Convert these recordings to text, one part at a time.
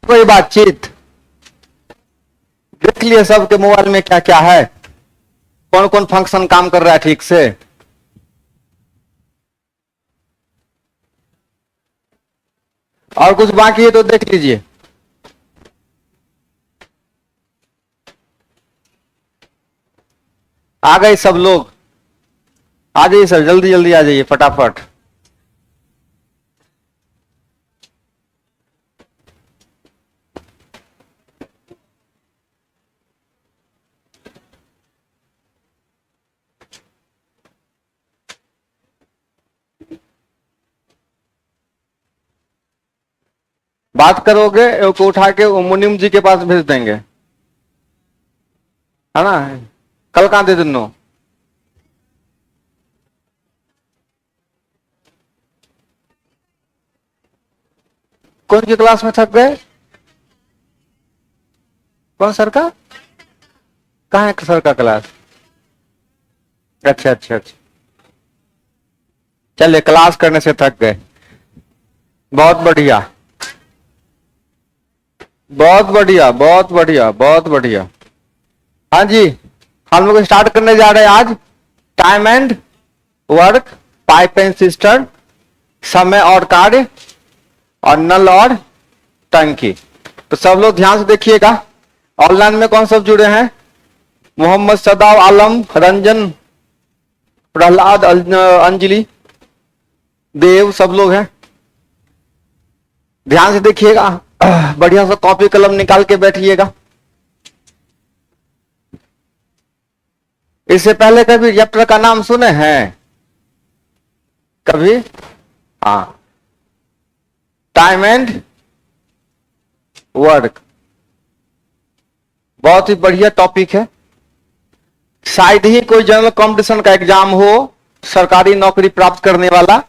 कोई बातचीत देख लिए सबके मोबाइल में क्या क्या है, कौन कौन फंक्शन काम कर रहा है ठीक से। और कुछ बाकी है तो देख लीजिए। आ गए सब लोग, आ जाइए सर, जल्दी जल्दी आ जाइए फटाफट। बात करोगे को उठा के मुनिम जी के पास भेज देंगे, है ना। कल कहां दे दिनो। कौन की क्लास में थक गए, कौन सर का, कहाँ है सर का क्लास। अच्छा अच्छा अच्छा, चलिए क्लास करने से थक गए, बहुत बढ़िया बहुत बढ़िया बहुत बढ़िया बहुत बढ़िया। हाँ जी, हम लोग स्टार्ट करने जा रहे हैं आज time and work, pipe and system, समय और कार्य, और नल और टंकी। तो सब लोग ध्यान से देखिएगा। ऑनलाइन में कौन सब जुड़े हैं, मोहम्मद सदाब आलम, रंजन, प्रहलाद, अंजलि, देव, सब लोग हैं। ध्यान से देखिएगा, बढ़िया सा कॉपी कलम निकाल के बैठिएगा। इससे पहले कभी चैप्टर का नाम सुने हैं कभी। हाँ, टाइम एंड वर्क बहुत ही बढ़िया टॉपिक है। शायद ही कोई जनरल कंपटीशन का एग्जाम हो सरकारी नौकरी प्राप्त करने वाला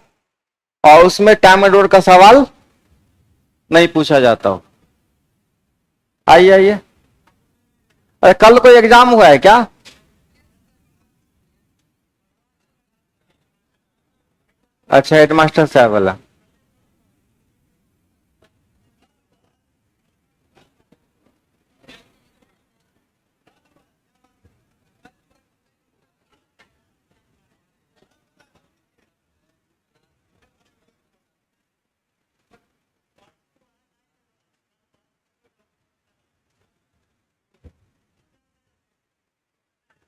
और उसमें टाइम एंड वर्क का सवाल नहीं पूछा जाता हो। आइए आइए, अरे कल कोई एग्जाम हुआ है क्या। अच्छा, हेडमास्टर साहब वाला।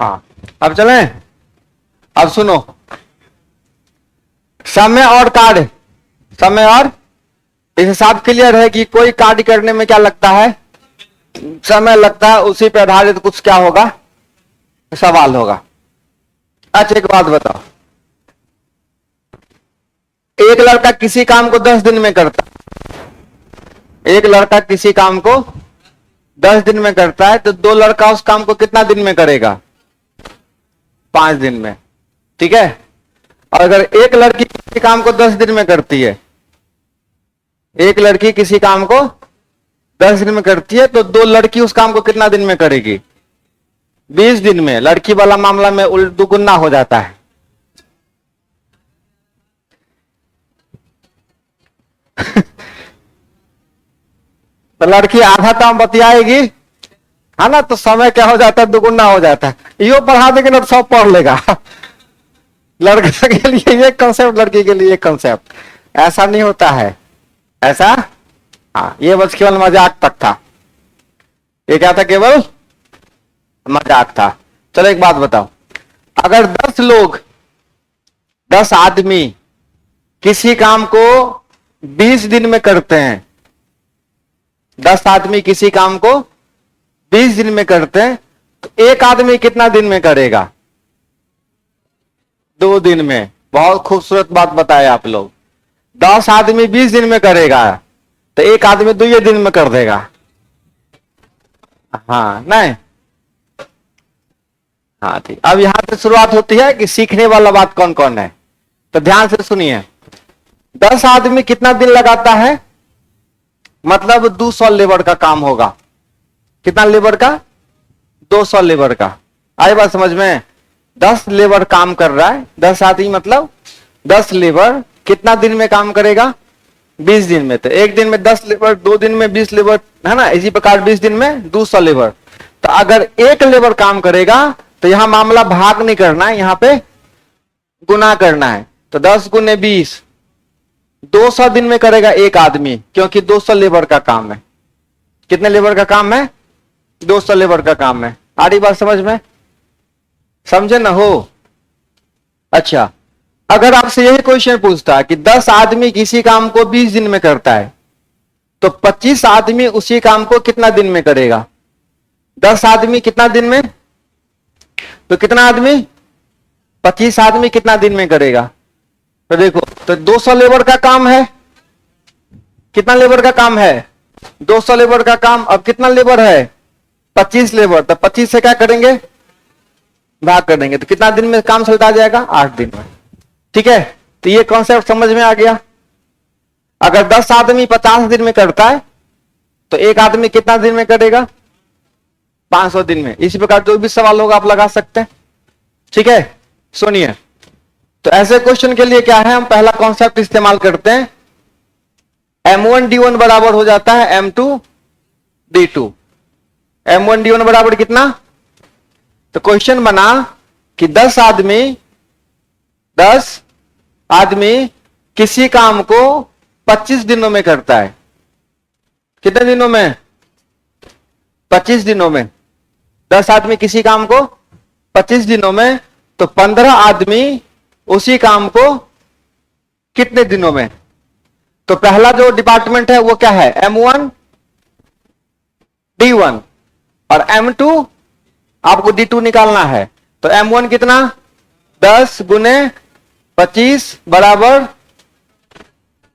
हाँ, अब चलें। अब सुनो, समय और कार्य, समय और इस हिसाब क्लियर है कि कोई कार्य करने में क्या लगता है, समय लगता है, उसी पर आधारित कुछ क्या होगा, सवाल होगा। अच्छा एक बात बताओ, एक लड़का किसी काम को 10 दिन में करता, एक लड़का किसी काम को 10 दिन में करता है, तो दो लड़का उस काम को कितना दिन में करेगा, 5 दिन में। ठीक है। और अगर एक लड़की किसी काम को 10 दिन में करती है, एक लड़की किसी काम को 10 दिन में करती है, तो दो लड़की उस काम को कितना दिन में करेगी, 20 दिन में। लड़की वाला मामला में उल्ट दुगुना हो जाता है। तो लड़की आधा काम बतियाएगी, है ना, तो समय क्या हो जाता है, दुगुना हो जाता है। यो पढ़ा देंगे ना तो सब पढ़ लेगा। लड़के के लिए ये कंसेप्ट, लड़की के लिए ये कंसेप्ट, ऐसा नहीं होता है ऐसा। हाँ, ये बस केवल मजाक तक था, ये क्या था, केवल मजाक था। चलो एक बात बताओ, अगर 10 लोग, 10 आदमी किसी काम को 20 दिन में करते हैं, 10 आदमी किसी काम को 20 दिन में करते हैं, तो एक आदमी कितना दिन में करेगा, 2 दिन में। बहुत खूबसूरत बात बताया आप लोग। 10 आदमी 20 दिन में करेगा तो एक आदमी 2 दिन में कर देगा। हाँ नहीं, हाँ ठीक। अब यहां से शुरुआत होती है कि सीखने वाला बात कौन कौन है, तो ध्यान से सुनिए। 10 आदमी कितना दिन लगाता है, मतलब 200 लेबर का काम होगा। कितना लेबर का, 200 लेबर का। आई बात समझ में। 10 लेबर काम कर रहा है, 10 आदमी मतलब 10 लेबर कितना दिन में काम करेगा, 20 दिन में, तो एक दिन में 10 लेबर, 2 दिन में 20 लेबर, है ना। इसी प्रकार 20 दिन में 200 लेबर। तो अगर एक लेबर काम करेगा तो यहां मामला भाग नहीं करना है, यहां पे गुना करना है। तो 10 गुने 20, 200 दिन में करेगा एक आदमी, क्योंकि 200 लेबर का काम है। कितने लेबर का काम है? 200 लेबर का काम है। आ रही बात समझ में? समझे ना हो? अच्छा, अगर आपसे यही क्वेश्चन पूछता कि 10 आदमी किसी काम को 20 दिन में करता है, तो 25 आदमी उसी काम को कितना दिन में करेगा? 10 आदमी कितना दिन में, तो कितना आदमी? 25 आदमी कितना दिन में करेगा? तो देखो, तो 200 लेबर का काम है। कितना लेबर का काम है? 200 लेबर का काम। अब कितना लेबर है? 25 लेबर। तो 25 से क्या करेंगे? भाग कर देंगे। तो कितना दिन में काम चलता जाएगा? 8 दिन में। ठीक है, तो ये कॉन्सेप्ट समझ में आ गया। अगर 10 आदमी 50 दिन में करता है, तो एक आदमी कितना दिन में करेगा? 500 दिन में। इसी प्रकार जो भी सवाल होगा आप लगा सकते हैं। ठीक है, सुनिए। तो ऐसे क्वेश्चन के लिए क्या है, हम पहला कॉन्सेप्ट इस्तेमाल करते हैं। M1 D1 बराबर हो जाता है M2 D2। M1 D1 बराबर कितना? तो क्वेश्चन बना कि 10 आदमी किसी काम को 25 दिनों में करता है। कितने दिनों में? 25 दिनों में। 10 आदमी किसी काम को 25 दिनों में, तो 15 आदमी उसी काम को कितने दिनों में? तो पहला जो डिपार्टमेंट है वो क्या है? M1 D1 और M2 आपको D2 निकालना है। तो M1 कितना? 10 गुने 25 बराबर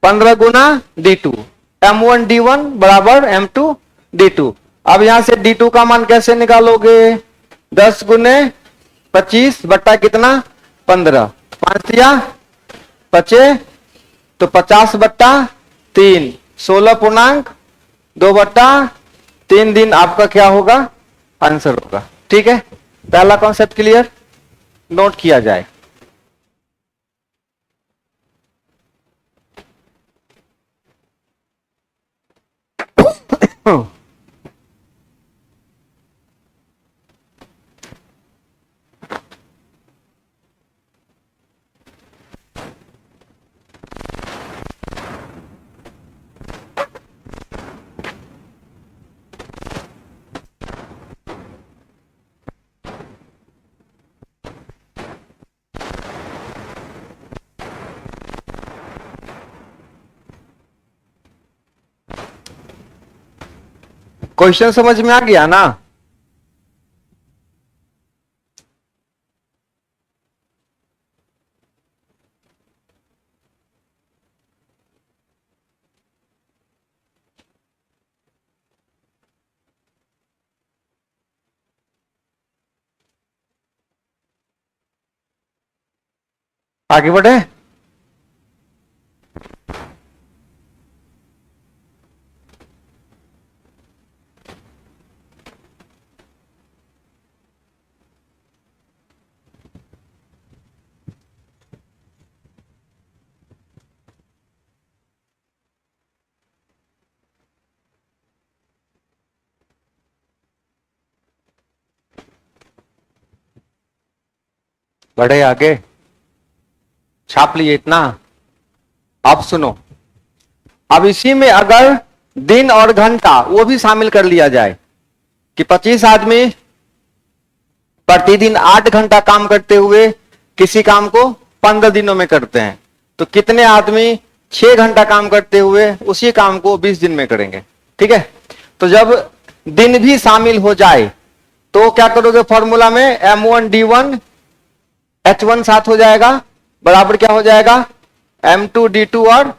15 गुना D2। M1 D1 बराबर M2 D2। अब यहां से D2 का मान कैसे निकालोगे? 10 गुने 25 बट्टा कितना? 15। 5 दिया 25, तो 50 बट्टा 3, 16.2 बट्टा 3 दिन आपका क्या होगा? आंसर होगा। ठीक है, पहला कॉन्सेप्ट क्लियर, नोट किया जाए। क्वेश्चन समझ में आ गया ना? आगे बढ़े। बढ़े आगे, छाप लिए इतना। अब सुनो, अब इसी में अगर दिन और घंटा वो भी शामिल कर लिया जाए कि 25 आदमी प्रतिदिन 8 घंटा काम करते हुए किसी काम को 15 दिनों में करते हैं, तो कितने आदमी 6 घंटा काम करते हुए उसी काम को 20 दिन में करेंगे? ठीक है, तो जब दिन भी शामिल हो जाए तो क्या करोगे? फॉर्मूला में M1 D1 H1 साथ हो जाएगा, बराबर क्या हो जाएगा? M2 D2 और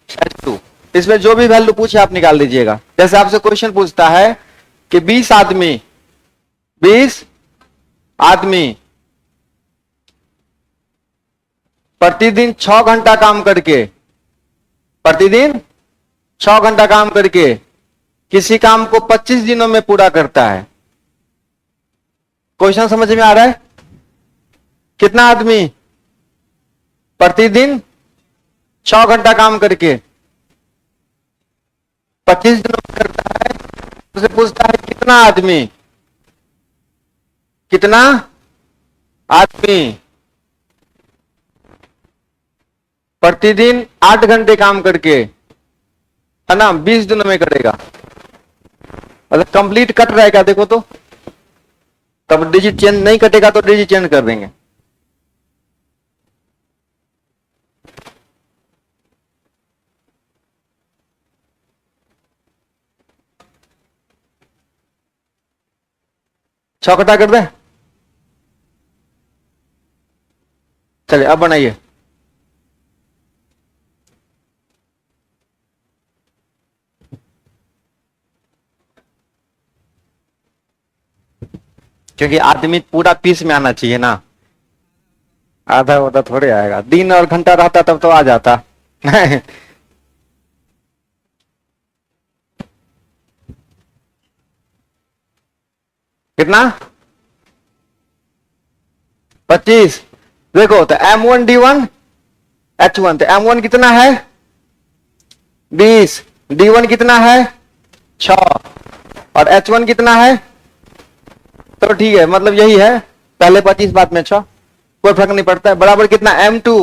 H2। इसमें जो भी वैल्यू पूछे आप निकाल दीजिएगा। जैसे आपसे क्वेश्चन पूछता है कि 20 आदमी प्रतिदिन 6 घंटा काम करके, प्रतिदिन 6 घंटा काम करके किसी काम को 25 दिनों में पूरा करता है। क्वेश्चन समझ में आ रहा है? कितना आदमी प्रतिदिन 6 घंटा काम करके 25 दिनों में करता है, उसे पूछता है कितना आदमी, कितना आदमी प्रतिदिन 8 घंटे काम करके, है ना, 20 दिनों में करेगा। मतलब कंप्लीट कट रहेगा, देखो तो, तब डिजिट चेंज नहीं कटेगा तो डिजिट चेंज कर देंगे। चौकटा कर दे, चलिए अब बनाइए। क्योंकि आदमी पूरा पीस में आना चाहिए ना, आधा होता थोड़े आएगा। दिन और घंटा रहता तब तो आ जाता। कितना? 25। देखो तो M1D1 H1, तो M1 कितना है 20, D1 कितना है 6 और H1 कितना है, तो ठीक है, मतलब यही है, पहले 25 बाद में 6, कोई फर्क नहीं पड़ता है। बराबर कितना M2,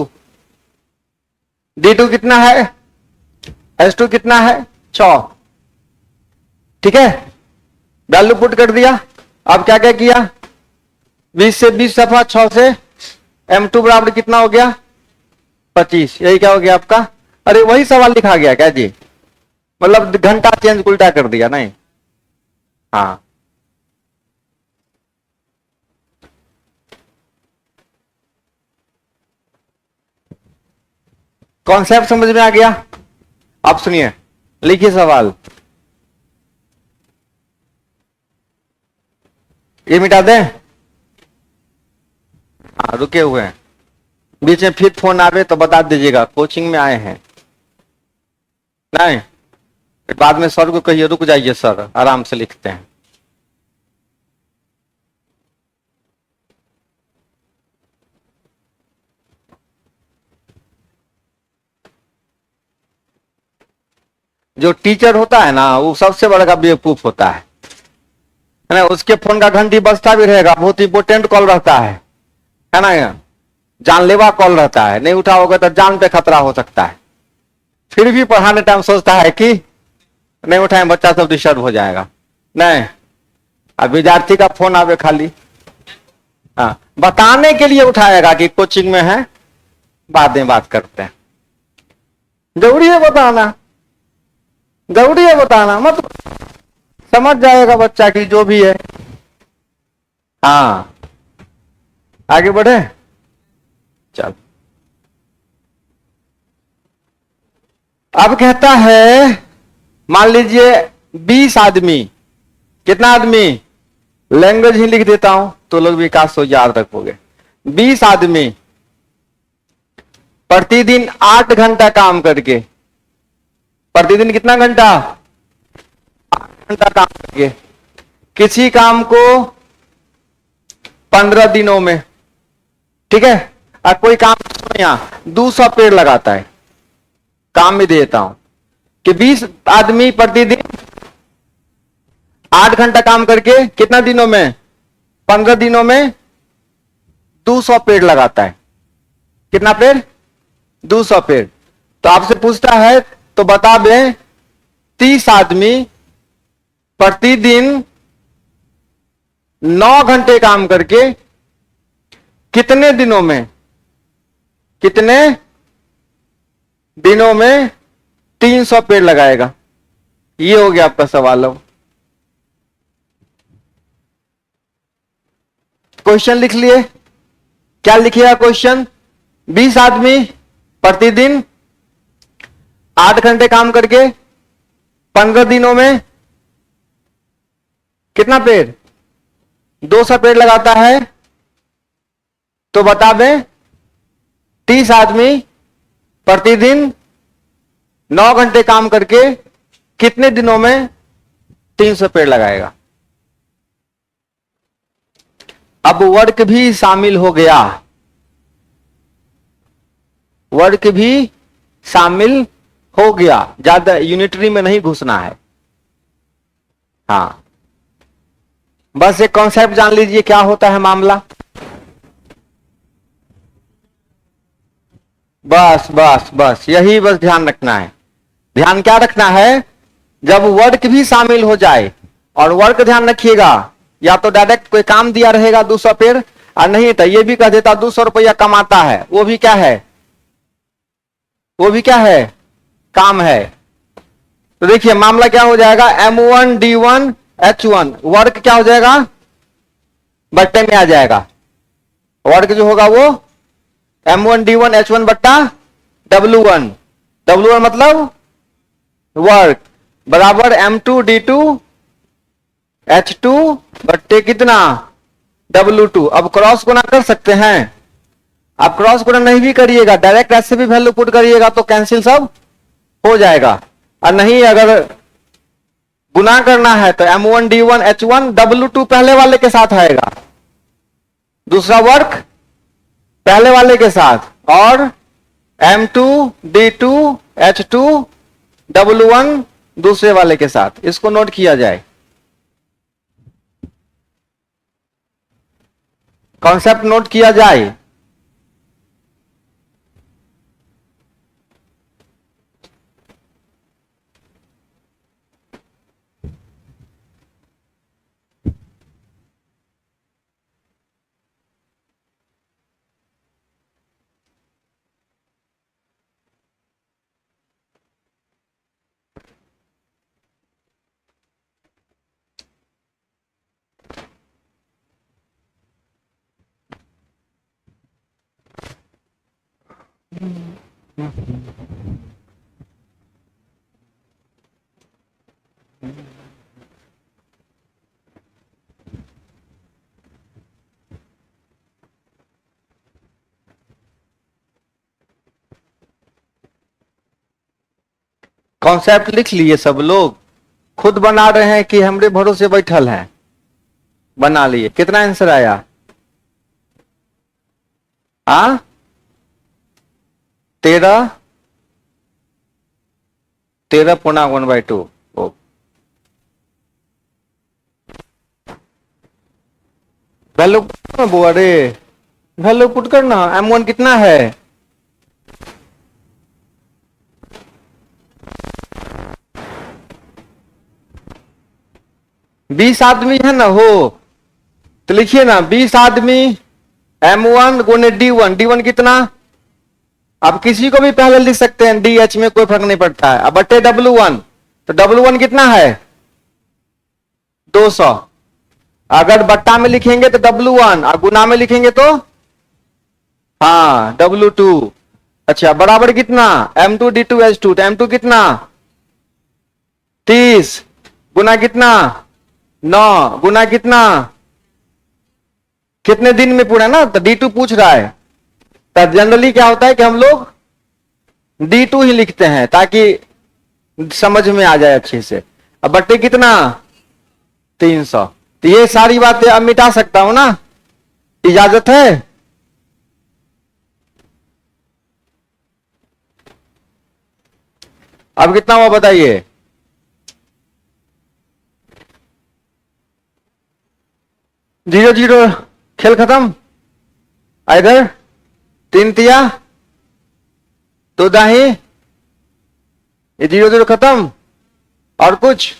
D2 कितना है, H2 कितना है 6, ठीक है, वैल्यू पुट कर दिया। अब क्या क्या किया, 20 से 20 सफा 6 से M2 बराबर कितना हो गया 25, यही क्या हो गया आपका। अरे वही सवाल लिखा गया क्या जी, मतलब घंटा चेंज उल्टा कर दिया नहीं। हाँ कॉन्सेप्ट समझ में आ गया। आप सुनिए, लिखिए सवाल, ये मिटा दें। हाँ रुके हुए हैं, बीच में फिर फोन आवे तो बता दीजिएगा, कोचिंग में आए हैं नहीं, बाद में सर को कहिए रुक जाइए सर, आराम से लिखते हैं। जो टीचर होता है ना वो सबसे बड़ा बेवकूफ होता है ना। उसके फोन का घंटी बजता भी रहेगा, बहुत इंपोर्टेंट कॉल रहता है ना, जानलेवा कॉल रहता है, नहीं उठाओगे तो जान पे खतरा हो सकता है, फिर भी पढ़ाने टाइम सोचता है कि नहीं उठाए बच्चा सब डिस्टर्ब हो जाएगा। नहीं, अब विद्यार्थी का फोन आवे खाली, हाँ बताने के लिए उठाएगा कि कोचिंग में है, बाद में बात करते हैं। जरूरी है बताना, जरूरी है बताना, मत समझ जाएगा बच्चा की जो भी है। हाँ आगे बढ़े, चल। अब कहता है मान लीजिए 20 आदमी, कितना आदमी, लैंग्वेज ही लिख देता हूं तो लोग विकास हो याद रखोगे। 20 आदमी प्रतिदिन 8 घंटा काम करके, प्रतिदिन कितना घंटा, 8 घंटा काम करके किसी काम को 15 दिनों में, ठीक है। और कोई काम यहां 200 पेड़ लगाता है, काम भी देता हूं कि 20 आदमी प्रतिदिन 8 घंटा काम करके कितना दिनों में, 15 दिनों में 200 पेड़ लगाता है। कितना पेड़, 200 पेड़। तो आपसे पूछता है तो बता दें 30 आदमी प्रतिदिन 9 घंटे काम करके कितने दिनों में, कितने दिनों में 300 पेड़ लगाएगा। ये हो गया आपका सवाल। अब क्वेश्चन लिख लिए, क्या लिखिएगा क्वेश्चन, 20 आदमी प्रतिदिन 8 घंटे काम करके 15 दिनों में कितना पेड़, 200 पेड़ लगाता है। तो बता दें 30 आदमी प्रतिदिन 9 घंटे काम करके कितने दिनों में 300 पेड़ लगाएगा। अब वर्क भी शामिल हो गया, वर्क भी शामिल हो गया, ज्यादा यूनिटरी में नहीं घुसना है। हाँ, बस एक कॉन्सेप्ट जान लीजिए क्या होता है मामला। बस बस बस यही बस ध्यान रखना है। ध्यान क्या रखना है, जब वर्क भी शामिल हो जाए, और वर्क ध्यान रखिएगा, या तो डायरेक्ट कोई काम दिया रहेगा 200 पेड़, और नहीं तो ये भी कह देता 200 रुपया कमाता है, वो भी क्या है, वो भी क्या है, काम है। तो देखिए मामला क्या हो जाएगा, M1D1H1 वर्क क्या हो जाएगा, बट्टे में आ जाएगा। वर्क जो होगा वो M1D1H1 बट्टा W1 मतलब वर्क बराबर M2D2H2 बट्टे कितना, W2। अब क्रॉस गुना कर सकते हैं, आप क्रॉस गुना नहीं भी करिएगा, डायरेक्ट ऐसे भी वैल्यू पुट करिएगा तो कैंसिल सब हो जाएगा। और नहीं अगर गुना करना है तो M1D1H1 W2 पहले वाले के साथ आएगा, दूसरा वर्क पहले वाले के साथ, और M2D2H2 W1 दूसरे वाले के साथ। इसको नोट किया जाए, कॉन्सेप्ट नोट किया जाए। कॉन्सेप्ट लिख लिए सब लोग, खुद बना रहे हैं कि हमरे भरोसे बैठल हैं, बना लिए। कितना आंसर आया, हाँ 13, 13.1/2। वैल्यू बुआ रे, वैल्यू पुट करना। M1 कितना है, बीस आदमी है ना हो, तो लिखिए ना 20 आदमी M1 गुने D1 कितना, आप किसी को भी पहले लिख सकते हैं, DH में कोई फर्क नहीं पड़ता है। अब बटे W1, तो W1 कितना है 200। अगर बट्टा में लिखेंगे तो W1, और गुना में लिखेंगे तो हाँ W2। अच्छा बराबर कितना M2D2H2, तो M2 कितना 30, गुना कितना 9, गुना कितना, कितने दिन में पूरा ना, तो D2 पूछ रहा है। तो जनरली क्या होता है कि हम लोग D2 ही लिखते हैं ताकि समझ में आ जाए अच्छे से। अब बट्टे कितना 300। तो ये सारी बातें अब मिटा सकता हूं ना, इजाजत है। अब कितना हुआ बताइए, जीरो जीरो, खेल खत्म। इधर 3 तिया 2 दाही, ये 0 0 खत्म। और कुछ,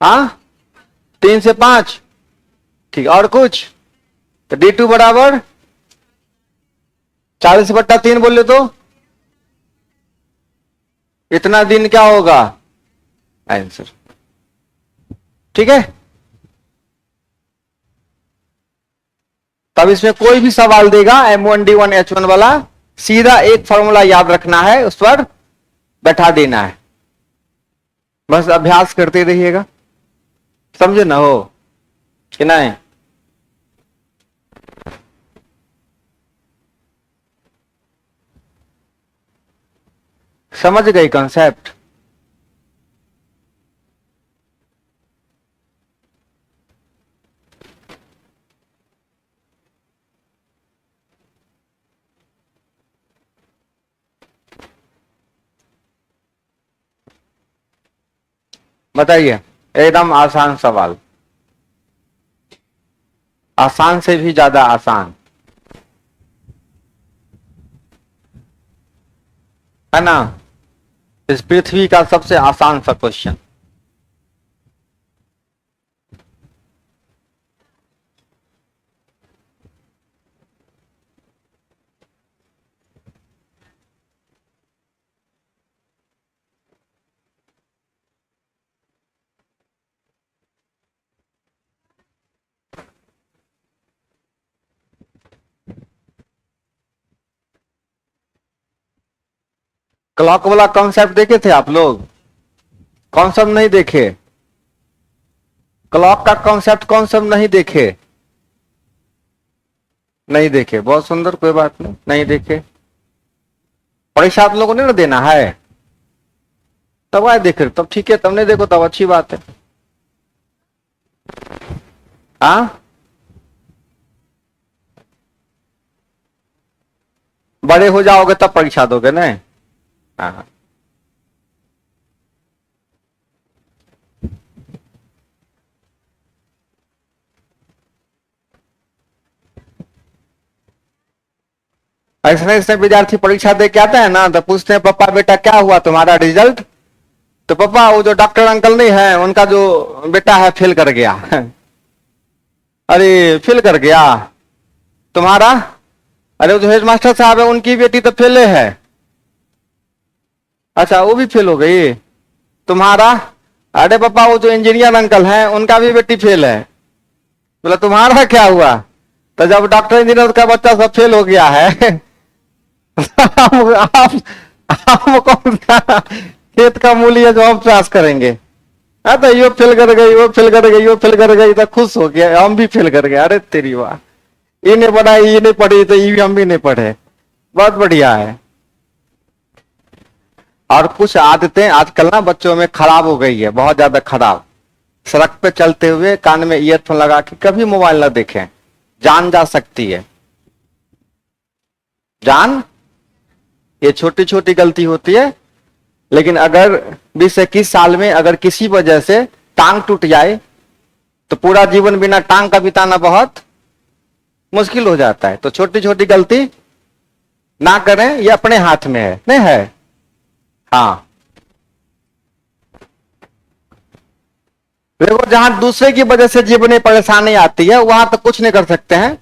हाँ 3 से 5, ठीक। और कुछ, तो D2 बराबर 40/3 बोले तो इतना दिन क्या होगा आंसर, ठीक है। तब इसमें कोई भी सवाल देगा M1D1H1 वाला, सीधा एक फॉर्मूला याद रखना है, उस पर बैठा देना है, बस अभ्यास करते रहिएगा, समझे ना हो कि नहीं। समझ गई कॉन्सेप्ट। बताइए, एकदम आसान सवाल, आसान से भी ज्यादा आसान, है ना। इस पृथ्वी का सबसे आसान सा क्वेश्चन। क्लॉक वाला कॉन्सेप्ट देखे थे आप लोग? कौन सब नहीं देखे? क्लॉक का कॉन्सेप्ट कौन सब नहीं देखे? नहीं देखे, बहुत सुंदर, कोई बात नहीं, नहीं देखे। परीक्षा आप लोगों ने ना देना है, तब आए देख रहे, तब ठीक है, तब नहीं देखो तब अच्छी बात है। हाँ, बड़े हो जाओगे तब परीक्षा दोगे ना। हाँ, ऐसे ऐसे विद्यार्थी परीक्षा दे के आता है ना, तो पूछते हैं पापा बेटा क्या हुआ तुम्हारा रिजल्ट, तो पापा वो जो डॉक्टर अंकल नहीं है उनका जो बेटा है फेल कर गया। अरे फेल कर गया तुम्हारा? अरे वो जो हेड मास्टर साहब है उनकी बेटी तो फेले है। अच्छा वो भी फेल हो गई तुम्हारा? अरे पापा वो जो इंजीनियर अंकल हैं उनका भी बेटी फेल है। बोला तुम्हारा क्या हुआ? तो जब डॉक्टर इंजीनियर का बच्चा सब फेल हो गया है, हम कौन सा खेत का मूल्य जो हम प्रयास करेंगे? तो यो फेल कर गई, वो फेल कर गई, वो फेल कर गई, तो खुश हो गया, हम भी फेल कर गए। अरे तेरी वाह, ये नहीं पढ़ा, ये नहीं पढ़ी, तो ये हम भी नहीं पढ़े। बहुत बढ़िया है। और कुछ आदतें आजकल ना बच्चों में खराब हो गई है, बहुत ज्यादा खराब। सड़क पे चलते हुए कान में ईयरफोन लगा के कभी मोबाइल ना देखें, जान जा सकती है। जान, ये छोटी छोटी गलती होती है, लेकिन अगर 20 से 21 साल में अगर किसी वजह से टांग टूट जाए तो पूरा जीवन बिना टांग का बिताना बहुत मुश्किल हो जाता है। तो छोटी छोटी गलती ना करें, ये अपने हाथ में है, नहीं है? हाँ, देखो जहां दूसरे की वजह से जीवन में परेशानी आती है वहां तो कुछ नहीं कर सकते हैं,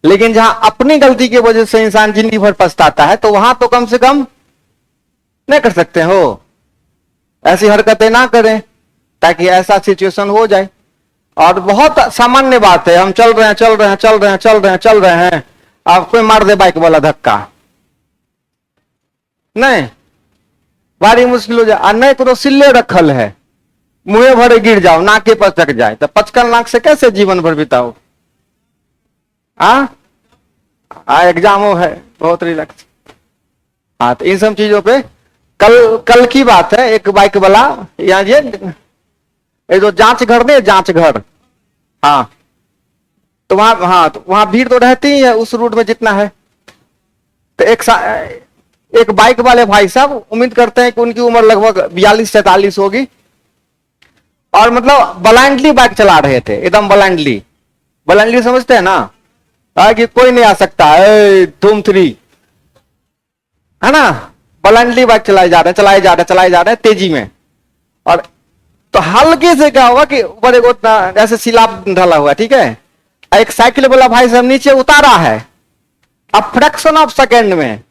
लेकिन जहां अपनी गलती की वजह से इंसान जिंदगी भर पछताता है तो वहां तो कम से कम नहीं कर सकते हो। ऐसी हरकतें ना करें ताकि ऐसा सिचुएशन हो जाए। और बहुत सामान्य बात है, हम चल रहे हैं चल रहे हैं चल रहे हैं चल रहे हैं चल रहे हैं, आप कोई मार दे बाइक वाला धक्का, नहीं, बारी मुश्किल हो जाए। नहीं तो सिल्ले रखल है, मुंह भरे गिर जाओ, नाके पर चक जाए, तो पचकल नाक से कैसे जीवन भर बिताओ? एग्जाम है, बहुत रिलैक्स। हाँ, तो इन सब चीजों पे कल कल की बात है, एक बाइक वाला यहाँ ये जो जांच घर नहीं, जांच घर, हाँ, तो वहां, हाँ, तो वहां भीड़ तो रहती ही है उस रूट में जितना है। तो एक बाइक वाले भाई साहब, उम्मीद करते हैं कि उनकी उम्र लगभग 42-43 होगी, और मतलब ब्लाइंडली बाइक चला रहे थे, एकदम ब्लाइंडली। ब्लाइंडली समझते हैं ना, कि कोई नहीं आ सकता है, धूम 3, है ना। ब्लाइंडली बाइक चलाए जा रहे हैं, चलाए जा रहे हैं, चलाए जा रहे हैं तेजी में। और तो हल्के से क्या होगा कि ऊपर एक ऐसे सिलाब ढला हुआ, ठीक है, एक साइकिल वाला भाई साहब नीचे उतारा है। अब फ्रैक्शन ऑफ सेकेंड में,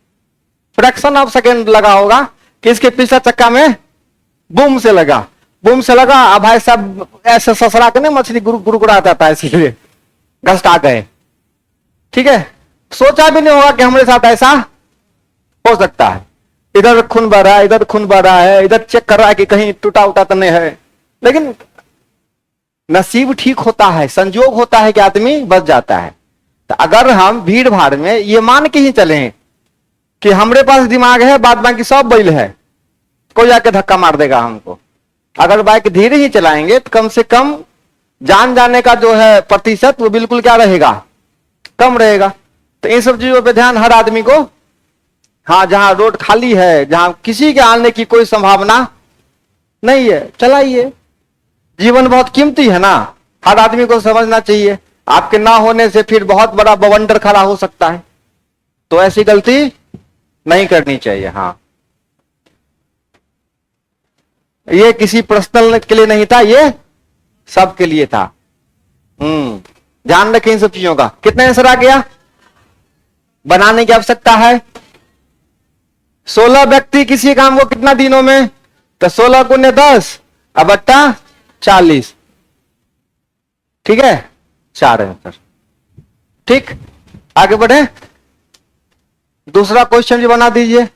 फ्रैक्शन ऑफ सेकेंड लगा होगा कि इसके पिछला चक्का में बूम से लगा, बूम से लगा। अब भाई साहब ऐसे ससरा के नहीं मछली गुड़गुड़ा जाता है, इसलिए घसटा गए, ठीक है। सोचा भी नहीं होगा कि हमारे साथ ऐसा हो सकता है। इधर खून बह रहा है, इधर खून बह रहा है, इधर चेक कर रहा है कि कहीं टूटा उटा तो नहीं है, लेकिन नसीब ठीक होता है, संजोग होता है कि आदमी बच जाता है। तो अगर हम भीड़ भाड़ में ये मान के ही चलें कि हमारे पास दिमाग है, बाद बाकी सब बैल है, कोई जाके धक्का मार देगा हमको। अगर बाइक धीरे ही चलाएंगे तो कम से कम जान जाने का जो है प्रतिशत वो बिल्कुल क्या रहेगा, कम रहेगा। तो इन सब चीजों पे ध्यान हर आदमी को, हाँ, जहां रोड खाली है, जहां किसी के आने की कोई संभावना नहीं है, चलाइए। जीवन बहुत कीमती है ना, हर आदमी को समझना चाहिए। आपके ना होने से फिर बहुत बड़ा बवंडर खड़ा हो सकता है, तो ऐसी गलती नहीं करनी चाहिए। हाँ, ये किसी पर्सनल के लिए नहीं था, ये सबके लिए था। ध्यान रखें इन सब चीजों का। कितने आंसर आ गया? बनाने की आवश्यकता है। 16 व्यक्ति किसी काम को कितना दिनों में, तो 16 गुने 10 अब 40। ठीक है, 4 आंसर। ठीक, आगे बढ़े। दूसरा क्वेश्चन भी बना दीजिए।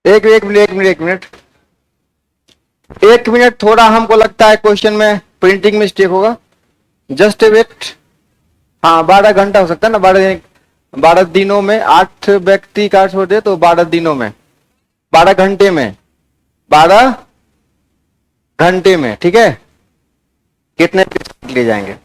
एक मिनट, एक मिनट, थोड़ा हमको लगता है क्वेश्चन में प्रिंटिंग मिस्टेक होगा। Just wait. हाँ, 12 घंटा हो सकता है ना। 12 दिनों में 8 व्यक्ति का छोड़ दे तो 12 दिनों में, 12 घंटे में, 12 घंटे में। ठीक है, कितने ले जाएंगे?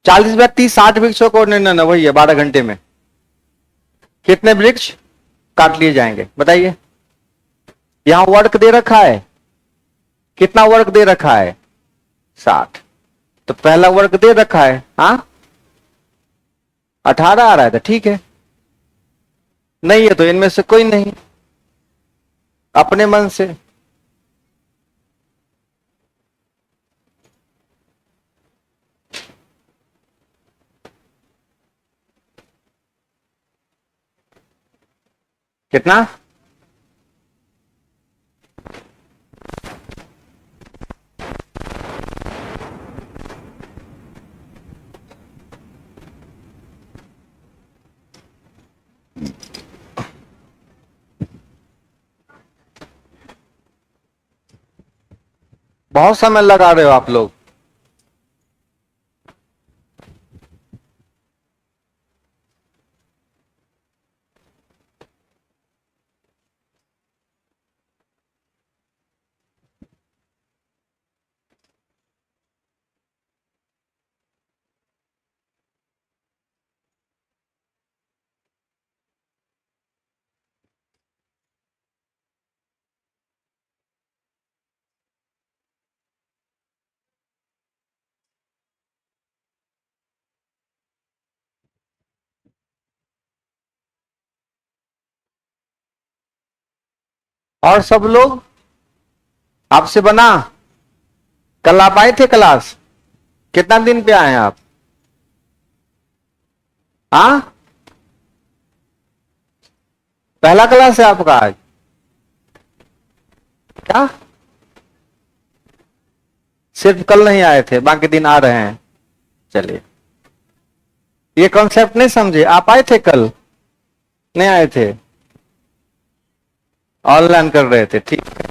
चालीस व्यक्ति 60 वृक्षों को, नहीं, वही है 12 घंटे में कितने वृक्ष काट लिए जाएंगे बताइए। यहां वर्क दे रखा है, कितना वर्क दे रखा है? 60। तो पहला वर्क दे रखा है, हाँ 18 आ रहा है, तो ठीक है। नहीं है तो इनमें से कोई नहीं, अपने मन से। कितना? बहुत समय लगा रहे हो आप लोग। और सब लोग आपसे बना? कल आप आए थे क्लास? कितना दिन पे आए हैं आप? हाँ, पहला क्लास है आपका आज क्या? सिर्फ कल नहीं आए थे, बाकी दिन आ रहे हैं। चलिए, ये कॉन्सेप्ट नहीं समझे? आप आए थे कल? नहीं आए थे, ऑनलाइन कर रहे थे। ठीक है,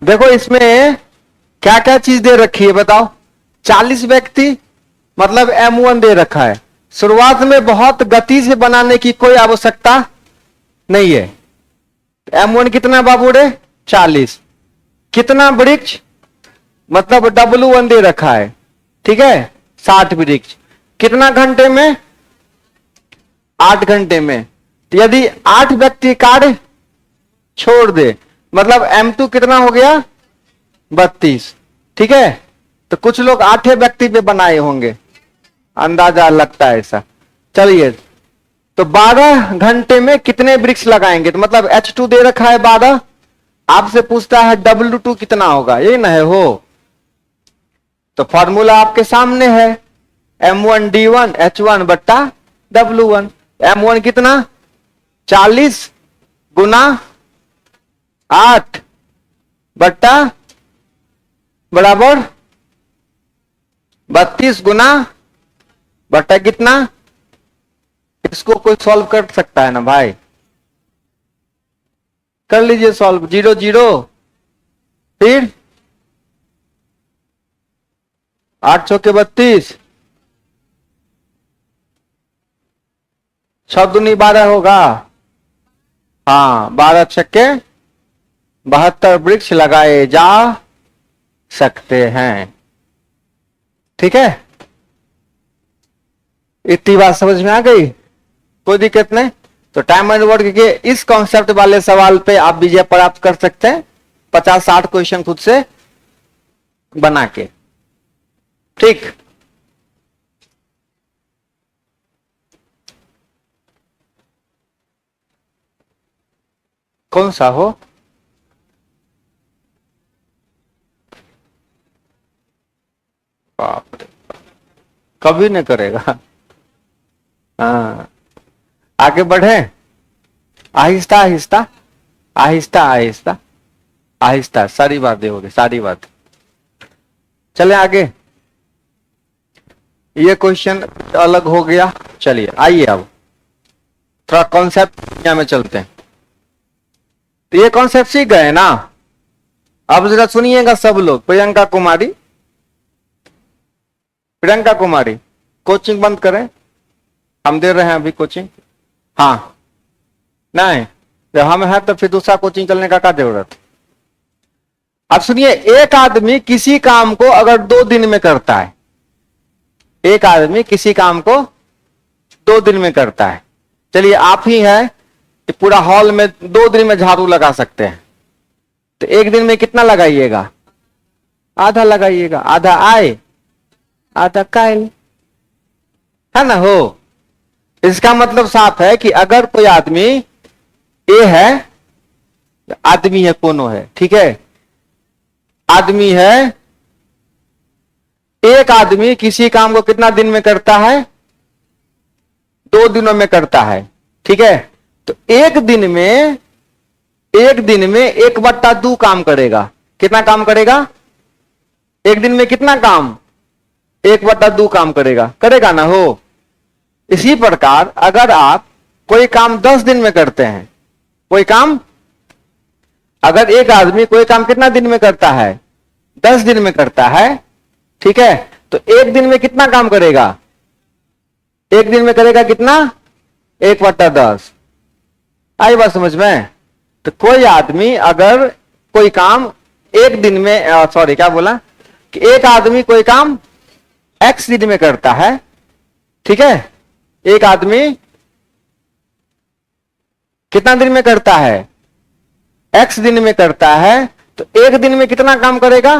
देखो इसमें क्या क्या चीज दे रखी है बताओ। 40 व्यक्ति मतलब M1 दे रखा है। शुरुआत में बहुत गति से बनाने की कोई आवश्यकता नहीं है। M1 कितना बाबू रे? 40। कितना वृक्ष? मतलब W1 दे रखा है, ठीक है, 60 वृक्ष। कितना घंटे में? 8 घंटे में। तो यदि 8 व्यक्ति कार्य छोड़ दे, मतलब M2 कितना हो गया? 32। ठीक है, तो कुछ लोग 8 व्यक्ति पे बनाए होंगे, अंदाजा लगता है ऐसा। चलिए, तो 12 घंटे में कितने वृक्ष लगाएंगे? तो मतलब H2 दे रखा है 12, आपसे पूछता है W2 कितना होगा, ये ना है हो। तो फॉर्मूला आपके सामने है, M1D1 H1 बट्टा W1। M1 कितना? 40 गुना 8 बट्टा बराबर 32 गुना बट्टा कितना। इसको कोई सॉल्व कर सकता है ना भाई, कर लीजिए सॉल्व। 0 0 फिर 8 चौके 32, 6 दूनी 12 होगा। हाँ 12 छक्के 72 वृक्ष लगाए जा सकते हैं। ठीक है, इतनी बात समझ में आ गई, कोई दिक्कत नहीं। तो टाइम एंड वर्क के इस कॉन्सेप्ट वाले सवाल पे आप विजय प्राप्त कर सकते हैं 50-60 क्वेश्चन खुद से बना के। ठीक, कौन सा हो, बाप रे, कभी नहीं करेगा। हाँ आगे बढ़े, आहिस्ता आहिस्ता आहिस्ता आहिस्ता आहिस्ता, सारी बातें होगी, सारी बात। चले आगे, ये क्वेश्चन अलग हो गया। चलिए आइए अब थोड़ा कॉन्सेप्ट में चलते हैं। तो ये कॉन्सेप्ट सीख गए ना, अब जरा सुनिएगा सब लोग। प्रियंका कुमारी, प्रियंका कुमारी कोचिंग बंद करें, हम दे रहे हैं अभी कोचिंग। हाँ नहीं, जब हम हैं तो फिर दूसरा कोचिंग चलने का क्या जरूरत। अब सुनिए, एक आदमी किसी काम को अगर 2 दिन में करता है, एक आदमी किसी काम को 2 दिन में करता है। चलिए आप ही है, पूरा हॉल में 2 दिन में झाड़ू लगा सकते हैं, तो एक दिन में कितना लगाइएगा, आधा लगाइएगा। आधा आए आधा कायल, है ना। हो, इसका मतलब साफ है कि अगर कोई आदमी ए है, आदमी है, कोनो है, ठीक है, आदमी है, एक आदमी किसी काम को कितना दिन में करता है, 2 दिनों में करता है, ठीक है। तो एक दिन में 1/2 काम करेगा। कितना काम करेगा एक दिन में, कितना काम, 1/2 काम करेगा, करेगा ना। हो, इसी प्रकार अगर आप कोई काम 10 दिन में करते हैं, कोई काम, अगर एक आदमी कोई काम कितना दिन में करता है, 10 दिन में करता है, ठीक है, तो एक दिन में कितना काम करेगा, एक दिन में करेगा कितना, 1/10। आई बात समझ में। तो कोई आदमी अगर कोई काम एक दिन में, सॉरी क्या बोला, कि एक आदमी कोई काम x दिन में करता है, ठीक है, एक आदमी कितना दिन में करता है, x दिन में करता है, तो एक दिन में कितना काम करेगा,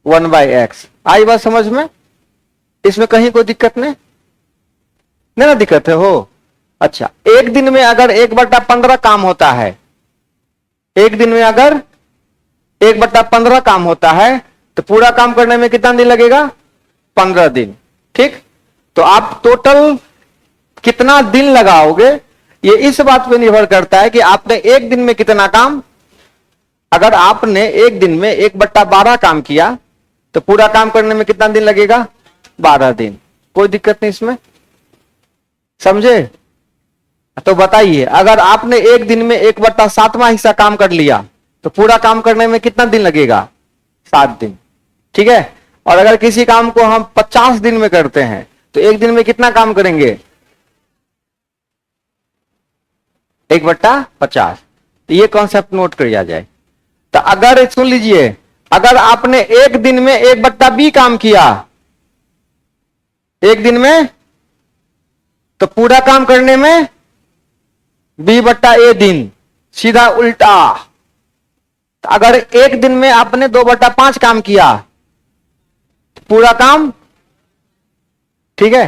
1/x। आई बात समझ में, इसमें कहीं कोई दिक्कत नहीं ना, दिक्कत है। हो, अच्छा, एक दिन में अगर 1/15 काम होता है, एक दिन में अगर 1/15 काम होता है, तो पूरा काम करने में कितना दिन लगेगा, 15 दिन। ठीक, तो आप टोटल कितना दिन लगाओगे, ये इस बात पे निर्भर करता है कि आपने एक दिन में कितना काम, अगर आपने एक दिन में 1/12 काम किया, तो पूरा काम करने में कितना दिन लगेगा, 12 दिन। कोई दिक्कत नहीं इसमें, समझे। तो बताइए, अगर आपने एक दिन में 1/7वां हिस्सा काम कर लिया, तो पूरा काम करने में कितना दिन लगेगा, 7 दिन। ठीक है, और अगर किसी काम को हम 50 दिन में करते हैं, तो एक दिन में कितना काम करेंगे, 1/50। तो ये कॉन्सेप्ट नोट कर लिया जाए। तो अगर सुन लीजिए, अगर आपने एक दिन में 1/B काम किया, एक दिन में, तो पूरा काम करने में B/A दिन, सीधा उल्टा। तो अगर एक दिन में आपने 2/5 काम किया, तो पूरा काम, ठीक है,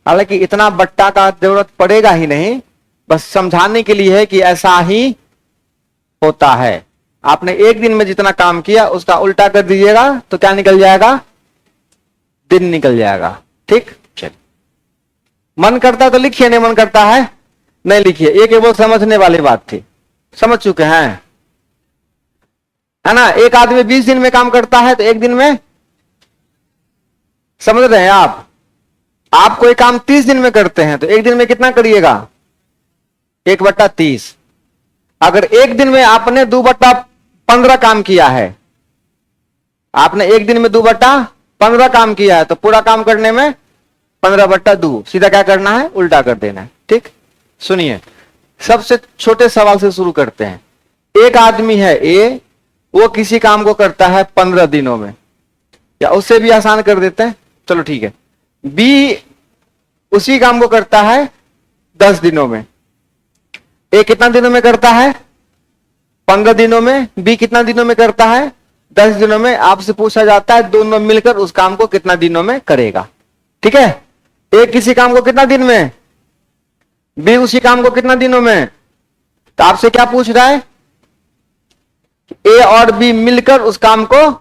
हालांकि इतना बट्टा का जरूरत पड़ेगा ही नहीं, बस समझाने के लिए है कि ऐसा ही होता है। आपने एक दिन में जितना काम किया उसका उल्टा कर दीजिएगा, तो क्या निकल जाएगा, दिन निकल जाएगा। ठीक, चलिए, मन करता तो लिखिए, नहीं मन करता है नहीं लिखिए। ये केवल समझने वाली बात थी, समझ चुके हैं। है ना। एक आदमी 20 दिन में काम करता है तो एक दिन में, समझ रहे हैं आप कोई काम 30 दिन में करते हैं तो एक दिन में कितना करिएगा, 1/30। अगर एक दिन में आपने 2/15 काम किया है, आपने एक दिन में 2/15 काम किया है, तो पूरा काम करने में 15/2। सीधा क्या करना है, उल्टा कर देना है। ठीक, सुनिए, सबसे छोटे सवाल से शुरू करते हैं। एक आदमी है ए, वो किसी काम को करता है 15 दिनों में, या उससे भी आसान कर देते हैं, चलो ठीक है। बी उसी काम को करता है 10 दिनों में। ए कितना दिनों में करता है, 15 दिनों में। बी कितना दिनों में करता है, 10 दिनों में। आपसे पूछा जाता है दोनों मिलकर उस काम को कितना दिनों में करेगा। ठीक है, ए किसी काम को कितना दिन में, बी उसी काम को कितना दिनों में। तो आपसे क्या पूछ रहा है, ए और बी मिलकर उस काम को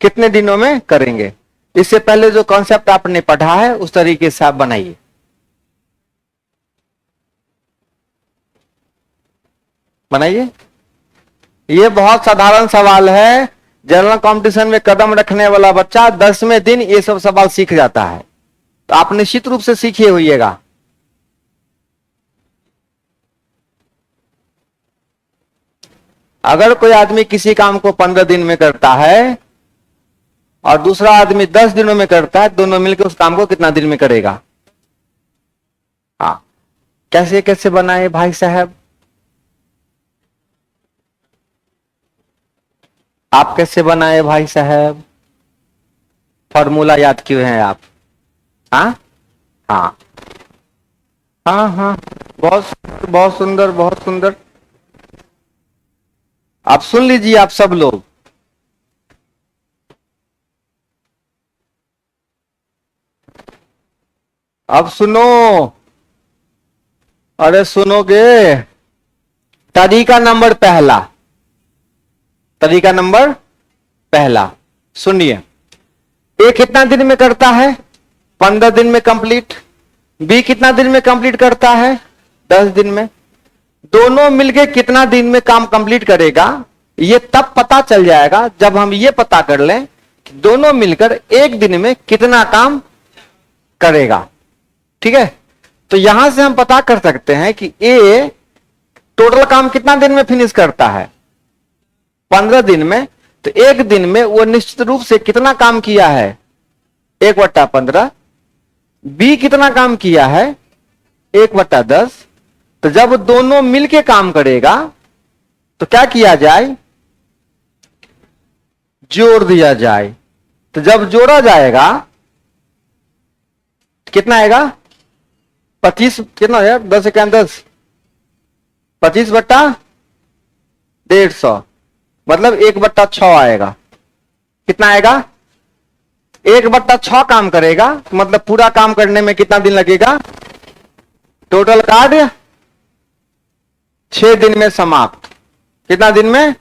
कितने दिनों में करेंगे। इससे पहले जो कॉन्सेप्ट आपने पढ़ा है उस तरीके से आप बनाइए। बनाइए, यह बहुत साधारण सवाल है। जनरल कंपटीशन में कदम रखने वाला बच्चा 10वें दिन ये सब सवाल सीख जाता है, तो आप निश्चित रूप से सीखे होइएगा। अगर कोई आदमी किसी काम को 15 दिन में करता है और दूसरा आदमी 10 दिनों में करता है, दोनों मिलकर उस काम को कितना दिन में करेगा। हाँ, कैसे कैसे बनाए भाई साहब, आप कैसे बनाए भाई साहब, फॉर्मूला याद क्यों है आप। हाँ हाँ हाँ हाँ, बहुत सुंदर बहुत सुंदर। आप सुन लीजिए, आप सब लोग, अब सुनो, अरे सुनोगे। तरीका नंबर पहला, तरीका नंबर पहला सुनिए। ए कितना दिन में करता है, 15 दिन में कंप्लीट। बी कितना दिन में कंप्लीट करता है, 10 दिन में। दोनों मिलके कितना दिन में काम कंप्लीट करेगा, ये तब पता चल जाएगा जब हम ये पता कर लें कि दोनों मिलकर एक दिन में कितना काम करेगा। ठीक है, तो यहां से हम पता कर सकते हैं कि ए टोटल काम कितना दिन में फिनिश करता है, 15 दिन में। तो एक दिन में वो निश्चित रूप से कितना काम किया है, 1/15। बी कितना काम किया है, 1/10। तो जब दोनों मिलके काम करेगा तो क्या किया जाए, जोड़ दिया जाए। तो जब जोड़ा जाएगा कितना आएगा, 25 कितना यार, 10 क्या 10, 25/150, मतलब 1/6 आएगा। कितना आएगा, 1/6 काम करेगा, मतलब पूरा काम करने में कितना दिन लगेगा। टोटल कार्य 6 दिन में समाप्त। कितना दिन में,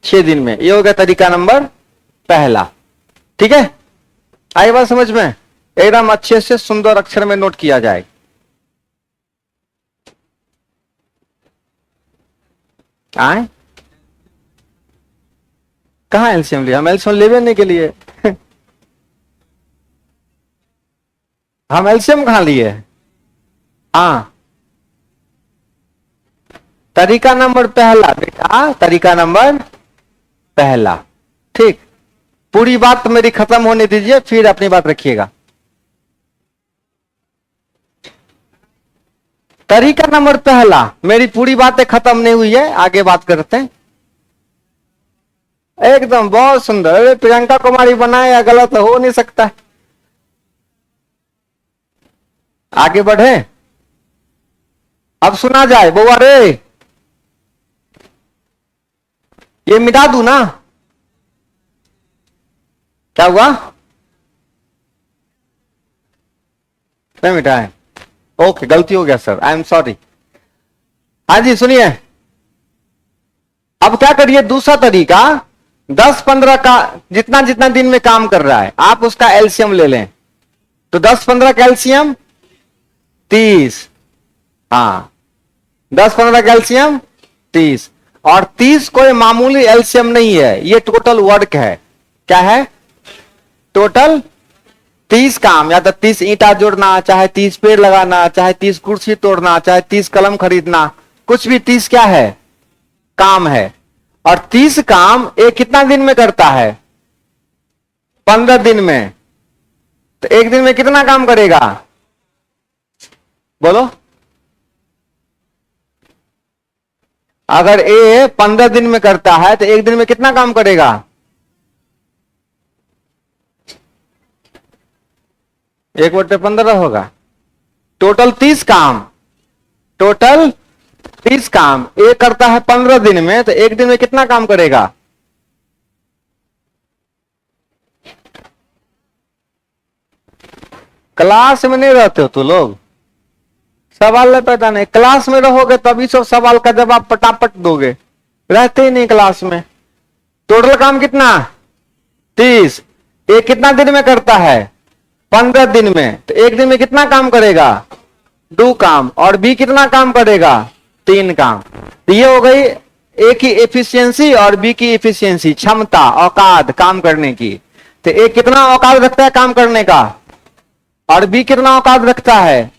6 दिन में। ये हो गया तरीका नंबर पहला। ठीक है, आई बात समझ में, एकदम अच्छे से सुंदर अक्षर में नोट किया जाए। आए कहा एलसीएम लिया, हम एलसीएम लेवे नहीं के लिए हम एलसीएम कहां लिए। हाँ, तरीका नंबर पहला बेटा, तरीका नंबर पहला। ठीक, पूरी बात तो मेरी खत्म होने दीजिए, फिर अपनी बात रखिएगा। तरीका नंबर पहला, मेरी पूरी बातें खत्म नहीं हुई है, आगे बात करते हैं। एकदम बहुत सुंदर। अरे प्रियंका कुमारी बनाए या गलत हो नहीं सकता। आगे बढ़े, अब सुना जाए। बउआ रे, ये मिटा दूं ना, क्या हुआ, नहीं मिटाए, ओके गलती हो गया सर, आई एम सॉरी। हाँ जी सुनिए, अब क्या करिए, दूसरा तरीका, 10-15 का जितना जितना दिन में काम कर रहा है आप उसका एलसीएम ले लें। तो 10-15 का एलसीएम 30, हाँ 10-15 का एलसीएम 30। और 30 कोई मामूली एलसीएम नहीं है, ये टोटल वर्क है। क्या है? टोटल 30 काम, या तो 30 ईंटा जोड़ना, चाहे 30 पेड़ लगाना, चाहे 30 कुर्सी तोड़ना, चाहे 30 कलम खरीदना, कुछ भी 30 क्या है? काम है। और 30 काम एक कितना दिन में करता है? 15 दिन में। तो एक दिन में कितना काम करेगा? बोलो। अगर ए 15 दिन में करता है तो एक दिन में कितना काम करेगा? एक बटे 15 होगा। टोटल 30 काम, टोटल 30 काम ए करता है 15 दिन में, तो एक दिन में कितना काम करेगा? क्लास में नहीं रहते हो तो लोग, सवाल नहीं पता नहीं। क्लास में रहोगे तभी सब सवाल का जवाब पटापट दोगे, रहते ही नहीं क्लास में। टोटल काम कितना? 30। एक कितना दिन में करता है? 15 दिन में। तो एक दिन में कितना काम करेगा? 2 काम। और बी कितना काम करेगा? 3 काम। तो ये हो गई ए की एफिशिएंसी और बी की एफिशिएंसी, क्षमता, औकात काम करने की। तो ए कितना औकात रखता है काम करने का, और बी कितना औकात रखता है?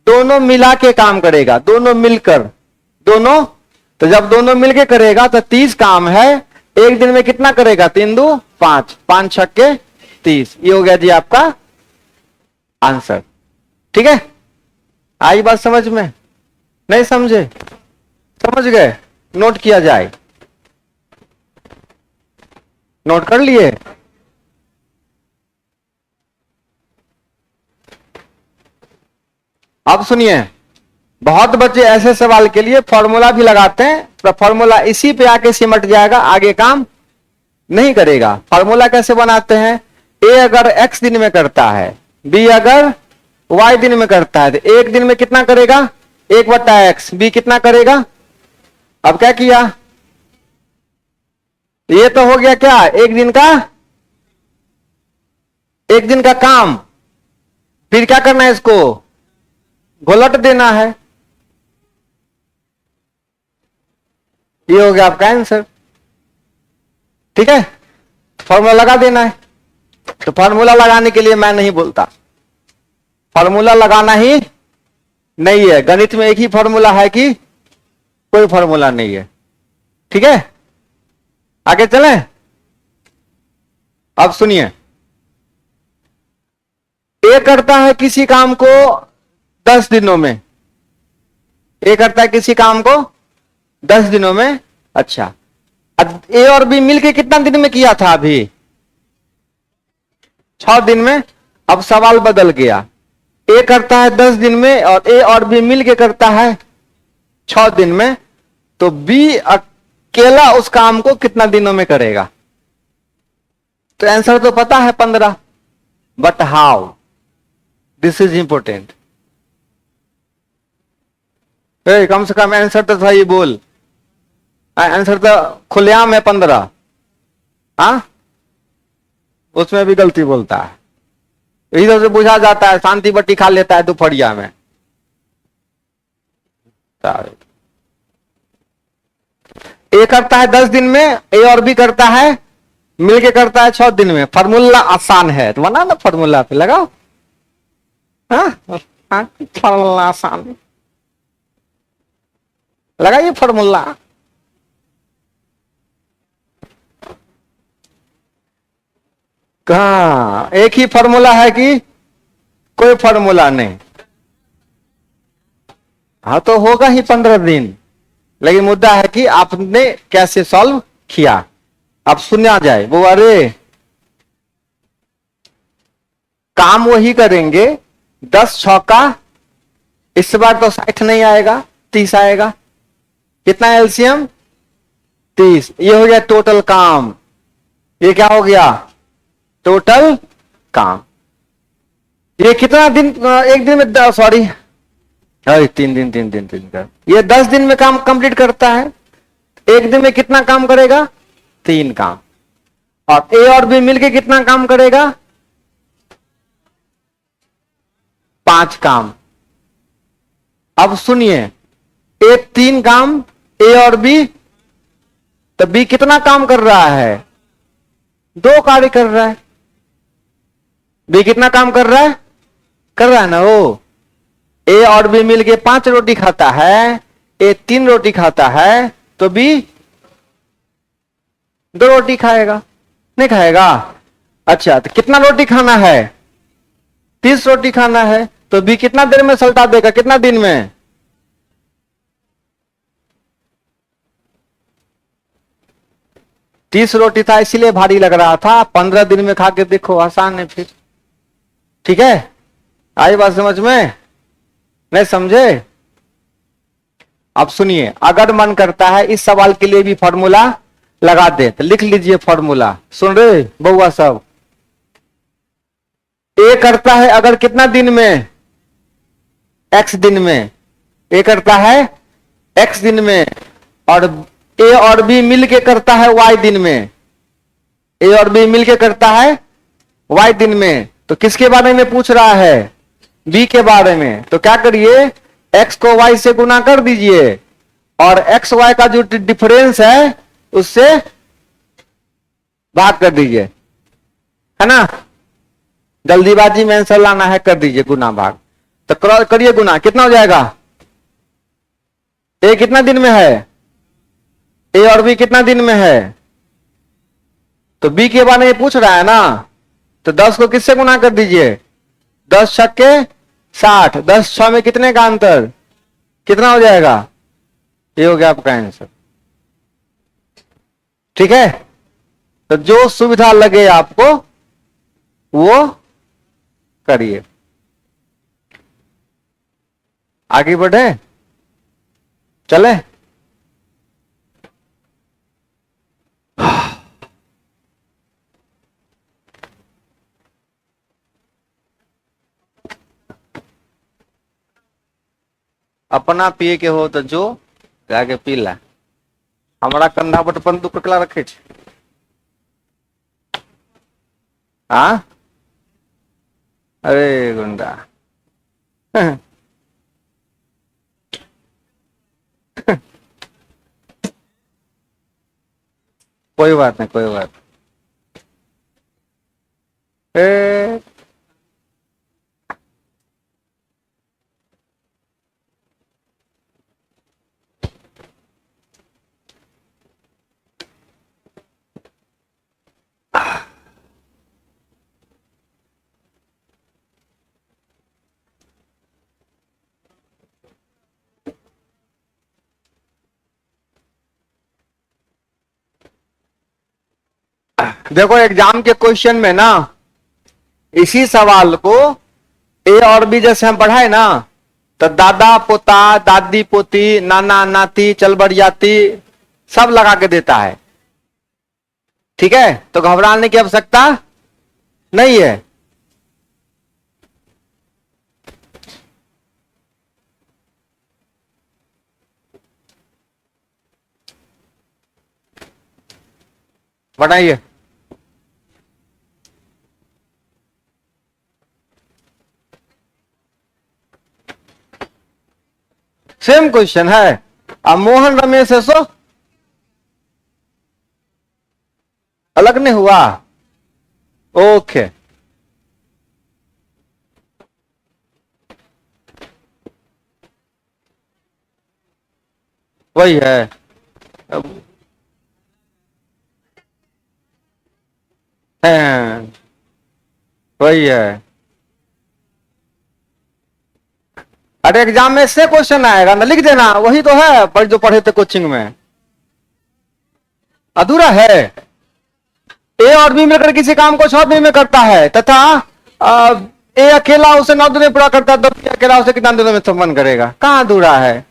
दोनों मिला के काम करेगा, दोनों मिलकर, दोनों। तो जब दोनों मिलके करेगा तो 30 काम है, एक दिन में कितना करेगा? 3 2 5, 5 छक्के 30। ये हो गया जी आपका आंसर। ठीक है, आई बात समझ में? नहीं समझे? समझ गए? नोट किया जाए, नोट कर लिए? अब सुनिए, बहुत बच्चे ऐसे सवाल के लिए फॉर्मूला भी लगाते हैं, तो फॉर्मूला इसी पे आके सिमट जाएगा, आगे काम नहीं करेगा। फॉर्मूला कैसे बनाते हैं? ए अगर x दिन में करता है, बी अगर y दिन में करता है, तो एक दिन में कितना करेगा? 1/x। बी कितना करेगा? अब क्या किया? ये तो हो गया क्या? एक दिन का काम। फिर क्या करना है? इसको घोलट देना है। ये हो गया आपका आंसर। ठीक है, फॉर्मूला लगा देना है। तो फॉर्मूला लगाने के लिए मैं नहीं बोलता, फॉर्मूला लगाना ही नहीं है। गणित में एक ही फॉर्मूला है कि कोई फॉर्मूला नहीं है। ठीक है, आगे चलें। अब सुनिए, ए करता है किसी काम को 10 दिनों में, ए करता है किसी काम को 10 दिनों में। अच्छा, अब ए और बी मिलके कितना दिन में किया था? अभी 6 दिन में। अब सवाल बदल गया, ए करता है 10 दिन में और ए और बी मिलके करता है 6 दिन में, तो बी अकेला उस काम को कितना दिनों में करेगा? तो आंसर तो पता है 15, but how? This is important. कम से कम आंसर तो सही बोल। आंसर तो खुलेआम है 15। हाँ, उसमें भी गलती बोलता है। इधर से बुझा जाता है, शांति बट्टी खा लेता है दोपहरिया में। ए करता है 10 दिन में, ए और बी करता है मिलके करता है 6 दिन में। फॉर्मूला आसान है तो बना ना, फॉर्मूला पे लगाओ। हाँ, फॉर्मूला आसान लगाइए फॉर्मूला। कहा एक ही फॉर्मूला है कि कोई फॉर्मूला नहीं? हाँ, तो होगा ही 15 दिन, लेकिन मुद्दा है कि आपने कैसे सॉल्व किया। अब सुना जाए वो, अरे काम वही करेंगे 10 छक्का, इस बार तो 60 नहीं आएगा, 30 आएगा। कितना एलसीएम? 30। ये हो गया टोटल काम। ये क्या हो गया? टोटल काम। ये कितना दिन? एक दिन में, सॉरी 3 दिन का, ये 10 दिन में काम कंप्लीट करता है। एक दिन में कितना काम करेगा? 3 काम। और ए और बी मिलके कितना काम करेगा? 5 काम। अब सुनिए, ए 3 काम, ए और बी तो बी कितना काम कर रहा है? 2 कार्य कर रहा है। बी कितना काम कर रहा है? कर रहा है ना वो। ए और बी मिलके 5 रोटी खाता है, ए 3 रोटी खाता है, तो बी 2 रोटी खाएगा, नहीं खाएगा? अच्छा, तो कितना रोटी खाना है? 30 रोटी खाना है। तो बी कितना देर में सल्टा देगा, कितना दिन में? 30 रोटी था इसीलिए भारी लग रहा था, 15 दिन में खा के देखो, आसान है फिर। ठीक है, आई बात समझ में? नहीं समझे? अब सुनिए, अगर मन करता है इस सवाल के लिए भी फॉर्मूला लगा दे तो लिख लीजिए फॉर्मूला। सुन रहे बउआ सब? ए करता है अगर कितना दिन में? एक्स दिन में। ए करता है एक्स दिन में, और ए और बी मिलके करता है वाई दिन में। ए और बी मिलके करता है वाई दिन में। तो किसके बारे में पूछ रहा है? बी के बारे में। तो क्या करिए, एक्स को वाई से गुना कर दीजिए, और एक्स वाई का जो डिफरेंस है उससे भाग कर दीजिए, है ना? जल्दीबाजी में आंसर लाना है, कर दीजिए गुना भाग। तो करिए गुना, कितना हो जाएगा? ए कितना दिन में है? ए और बी कितना दिन में है? तो बी के बारे में पूछ रहा है ना, तो 10 को किससे गुना कर दीजिए? 10 छक्के 60, 10 6 में कितने का अंतर, कितना हो जाएगा? ये हो गया आपका आंसर। ठीक है, तो जो सुविधा लगे आपको वो करिए। आगे बढ़े, चले? अपना पिए के हो तो जो जाके पी ला। हमारा कंधा पर बंदूक ककला रखे छे। हाँ, अरे गुंडा। कोई बात नहीं, कोई बात। ए, देखो एग्जाम के क्वेश्चन में ना इसी सवाल को ए और बी जैसे हम पढ़ाए ना, तो दादा पोता, दादी पोती, नाना नाती, चल बरियाती सब लगा के देता है। ठीक है, तो घबराने की आवश्यकता नहीं है। बढ़ाइए। सेम क्वेश्चन है। अब मोहन रमेश है सो अलग नहीं हुआ। ओके, वही है। अब है, वही है। अरे एग्जाम में से क्वेश्चन आएगा ना, लिख देना, वही तो है पर जो पढ़े थे कोचिंग में। अधूरा है। ए और बी मिलकर किसी काम को 6 दिन में करता है, तथा ए अकेला उसे 9 दिन में पूरा करता है, तो बी अकेला उसे कितना दिनों में संपन्न करेगा? कहां अधूरा है?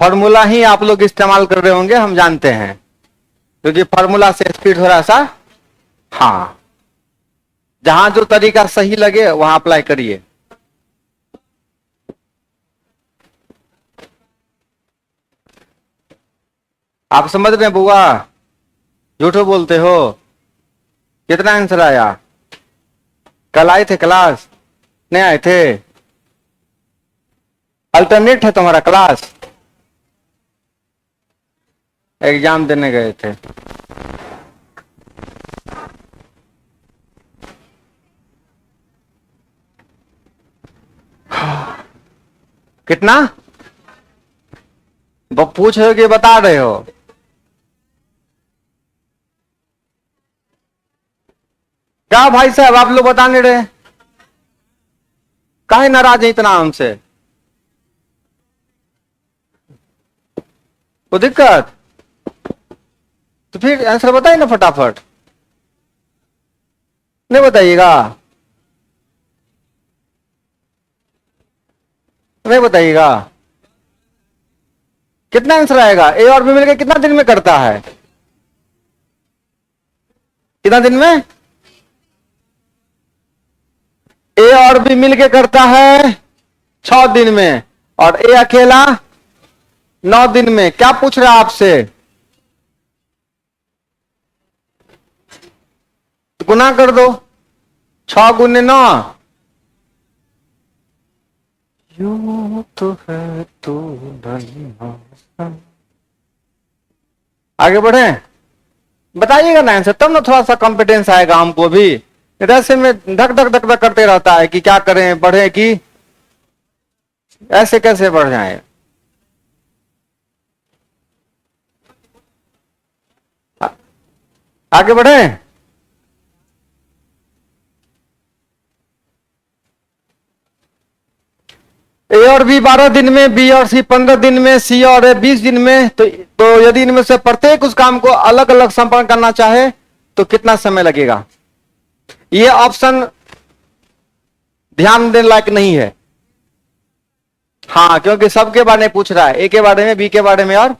फॉर्मूला ही आप लोग इस्तेमाल कर रहे होंगे, हम जानते हैं, क्योंकि फॉर्मूला से स्पीड थोड़ा सा। हाँ, जहां जो तरीका सही लगे वहां अप्लाई करिए। आप समझ रहे हैं बुआ? झूठो बोलते हो। कितना आंसर आया? कल आए थे क्लास? नहीं आए थे? अल्टरनेट है तुम्हारा क्लास? एग्जाम देने गए थे? कितना पूछ रहे हो कि बता रहे हो? क्या भाई साहब आप लोग बता नहीं रहे? काहे नाराज है इतना हमसे? कोई दिक्कत? तो फिर आंसर बताइए ना फटाफट। नहीं बताइएगा? नहीं बताइएगा? कितना आंसर आएगा? ए और बी मिलकर कितना दिन में करता है? कितना दिन में? ए और बी मिलके करता है 6 दिन में, और ए अकेला 9 दिन में। क्या पूछ रहा है आपसे? तो गुना कर दो, 6 गुने 9। यूं तो है तू धन्य। आगे बढ़े, बताइएगा ना आंसर, तब ना थोड़ा सा कॉन्फिडेंस आएगा हमको भी। ऐसे में धक धक धक धक करते रहता है कि क्या करें, बढ़े कि ऐसे कैसे बढ़ जाए। आगे बढ़े। ए और बी 12 दिन में, बी और सी 15 दिन में, सी और ए 20 दिन में। तो यदि इनमें से प्रत्येक उस काम को अलग अलग संपन्न करना चाहे तो कितना समय लगेगा? ये ऑप्शन ध्यान देने लायक नहीं है। हाँ, क्योंकि सबके बारे में पूछ रहा है, ए के बारे में, बी के बारे में, और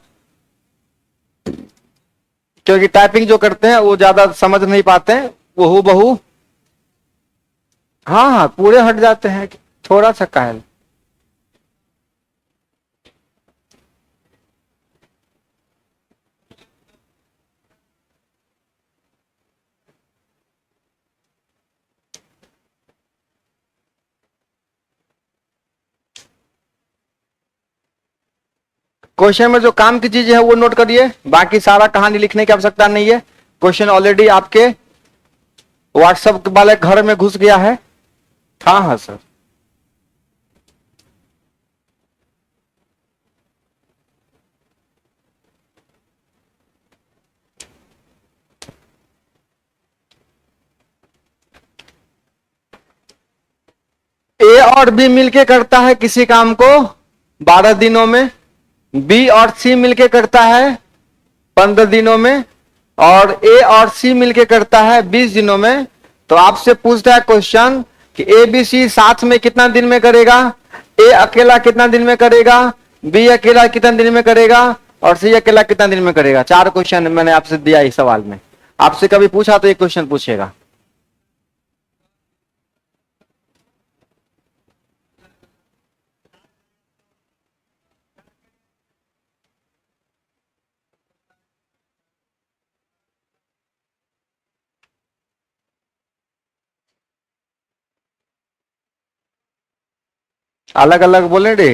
क्योंकि टाइपिंग जो करते हैं वो ज्यादा समझ नहीं पाते हैं, वो हूबहू। हाँ हाँ, पूरे हट जाते हैं, थोड़ा सा कायल। क्वेश्चन में जो काम की चीज है वो नोट करिए, बाकी सारा कहानी लिखने की आवश्यकता नहीं है। क्वेश्चन ऑलरेडी आपके व्हाट्सएप वाले घर में घुस गया है। हाँ हाँ सर। ए और बी मिलके करता है किसी काम को 12 दिनों में, बी और सी मिलके करता है 15 दिनों में, और ए और सी मिलके करता है 20 दिनों में। तो आपसे पूछता है क्वेश्चन कि ए बी सी साथ में कितना दिन में करेगा, ए अकेला कितना दिन में करेगा, बी अकेला कितना दिन में करेगा, और सी अकेला कितना दिन में करेगा। 4 क्वेश्चन मैंने आपसे दिया इस सवाल में। आपसे कभी पूछा तो एक क्वेश्चन पूछेगा। अलग अलग बोले रे,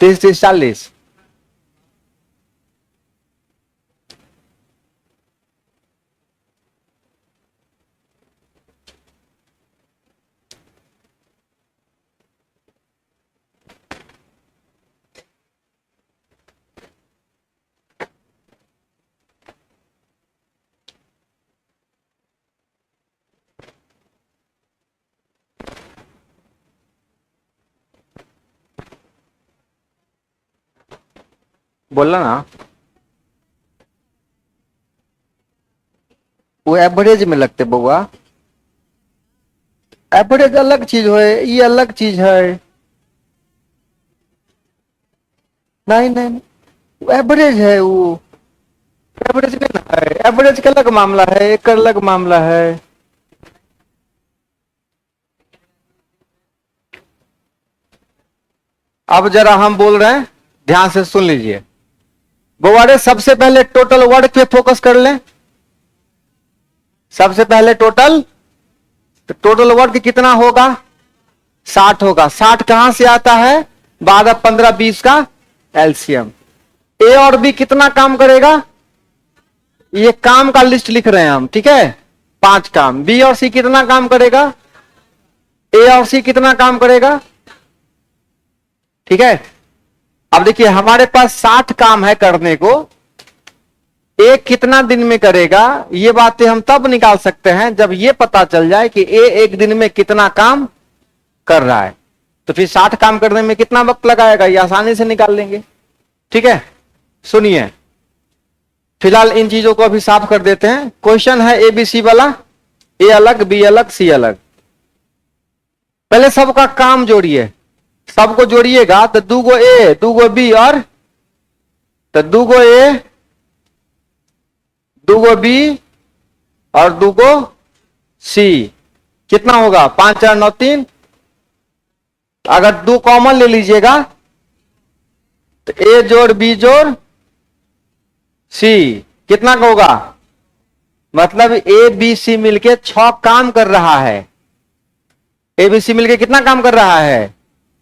30 30 40। बोला ना, वो एवरेज में लगते बउआ। एवरेज अलग चीज है, ये अलग चीज है। नहीं नहीं, एवरेज है वो। एवरेज में ना है, एवरेज का अलग मामला है, एक अलग मामला है। अब जरा हम बोल रहे हैं ध्यान से सुन लीजिए। वो वर्ड है, सबसे पहले टोटल वर्ड पे फोकस कर लें। सबसे पहले टोटल, तो टोटल वर्ड कितना होगा? 60 होगा। 60 कहां से आता है? 12, 15, 20 का एलसीएम। ए और बी कितना काम करेगा? ये काम का लिस्ट लिख रहे हैं हम, ठीक है, 5 काम। बी और सी कितना काम करेगा? ए और सी कितना काम करेगा? ठीक है। अब देखिए हमारे पास 60 काम है करने को, एक कितना दिन में करेगा, ये बातें हम तब निकाल सकते हैं जब ये पता चल जाए कि ए एक दिन में कितना काम कर रहा है। तो फिर 60 काम करने में कितना वक्त लगाएगा, ये आसानी से निकाल लेंगे। ठीक है, सुनिए, फिलहाल इन चीजों को अभी साफ कर देते हैं। क्वेश्चन है एबीसी वाला, ए अलग, बी अलग, सी अलग। पहले सबका काम जोड़िए, सबको जोड़िएगा तो 2 गो ए, 2 गो बी और, तो 2 गो ए, 2 गो बी और 2 गो सी, कितना होगा? 5, 4, 9, 3। अगर 2 कॉमन ले लीजिएगा तो ए जोड़ बी जोड़ सी कितना का होगा? मतलब ए बी सी मिलके 6 काम कर रहा है। ए बी सी मिलके कितना काम कर रहा है?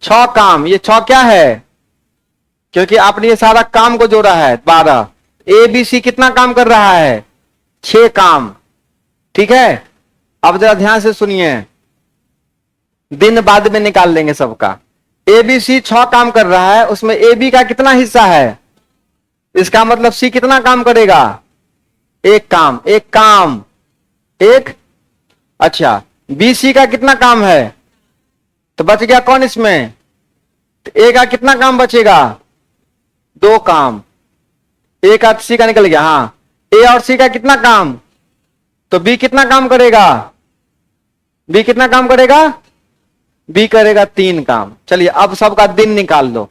6 काम। ये 6 क्या है? क्योंकि आपने ये सारा काम को जोड़ा है 12। ए बी सी कितना काम कर रहा है? 6 काम। ठीक है, अब जरा ध्यान से सुनिए, दिन बाद में निकाल लेंगे सबका। ए बी सी 6 काम कर रहा है, उसमें ए बी का कितना हिस्सा है? इसका मतलब सी कितना काम करेगा? 1 काम। 1 काम, 1। अच्छा, बी सी का कितना काम है? तो बच गया कौन इसमें? तो ए का कितना काम बचेगा? 2 काम। ए का सी का निकल गया। हाँ, ए और सी का कितना काम? तो बी कितना काम करेगा? बी कितना काम करेगा? बी करेगा 3 काम। चलिए अब सबका दिन निकाल लो।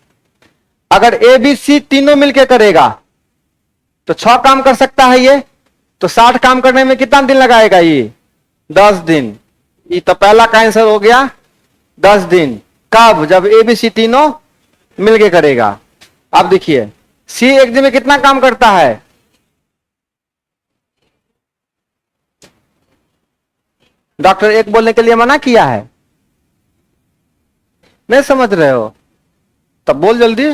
अगर ए बी सी तीनों मिलकर करेगा तो 6 काम कर सकता है ये, तो 60 काम करने में कितना दिन लगाएगा ये? 10 दिन। ये तो पहला का आंसर हो गया, 10 दिन। कब? जब ए बी सी तीनों मिलके करेगा। अब देखिए सी एक दिन में कितना काम करता है? डॉक्टर एक बोलने के लिए मना किया है, नहीं समझ रहे हो? तब बोल जल्दी।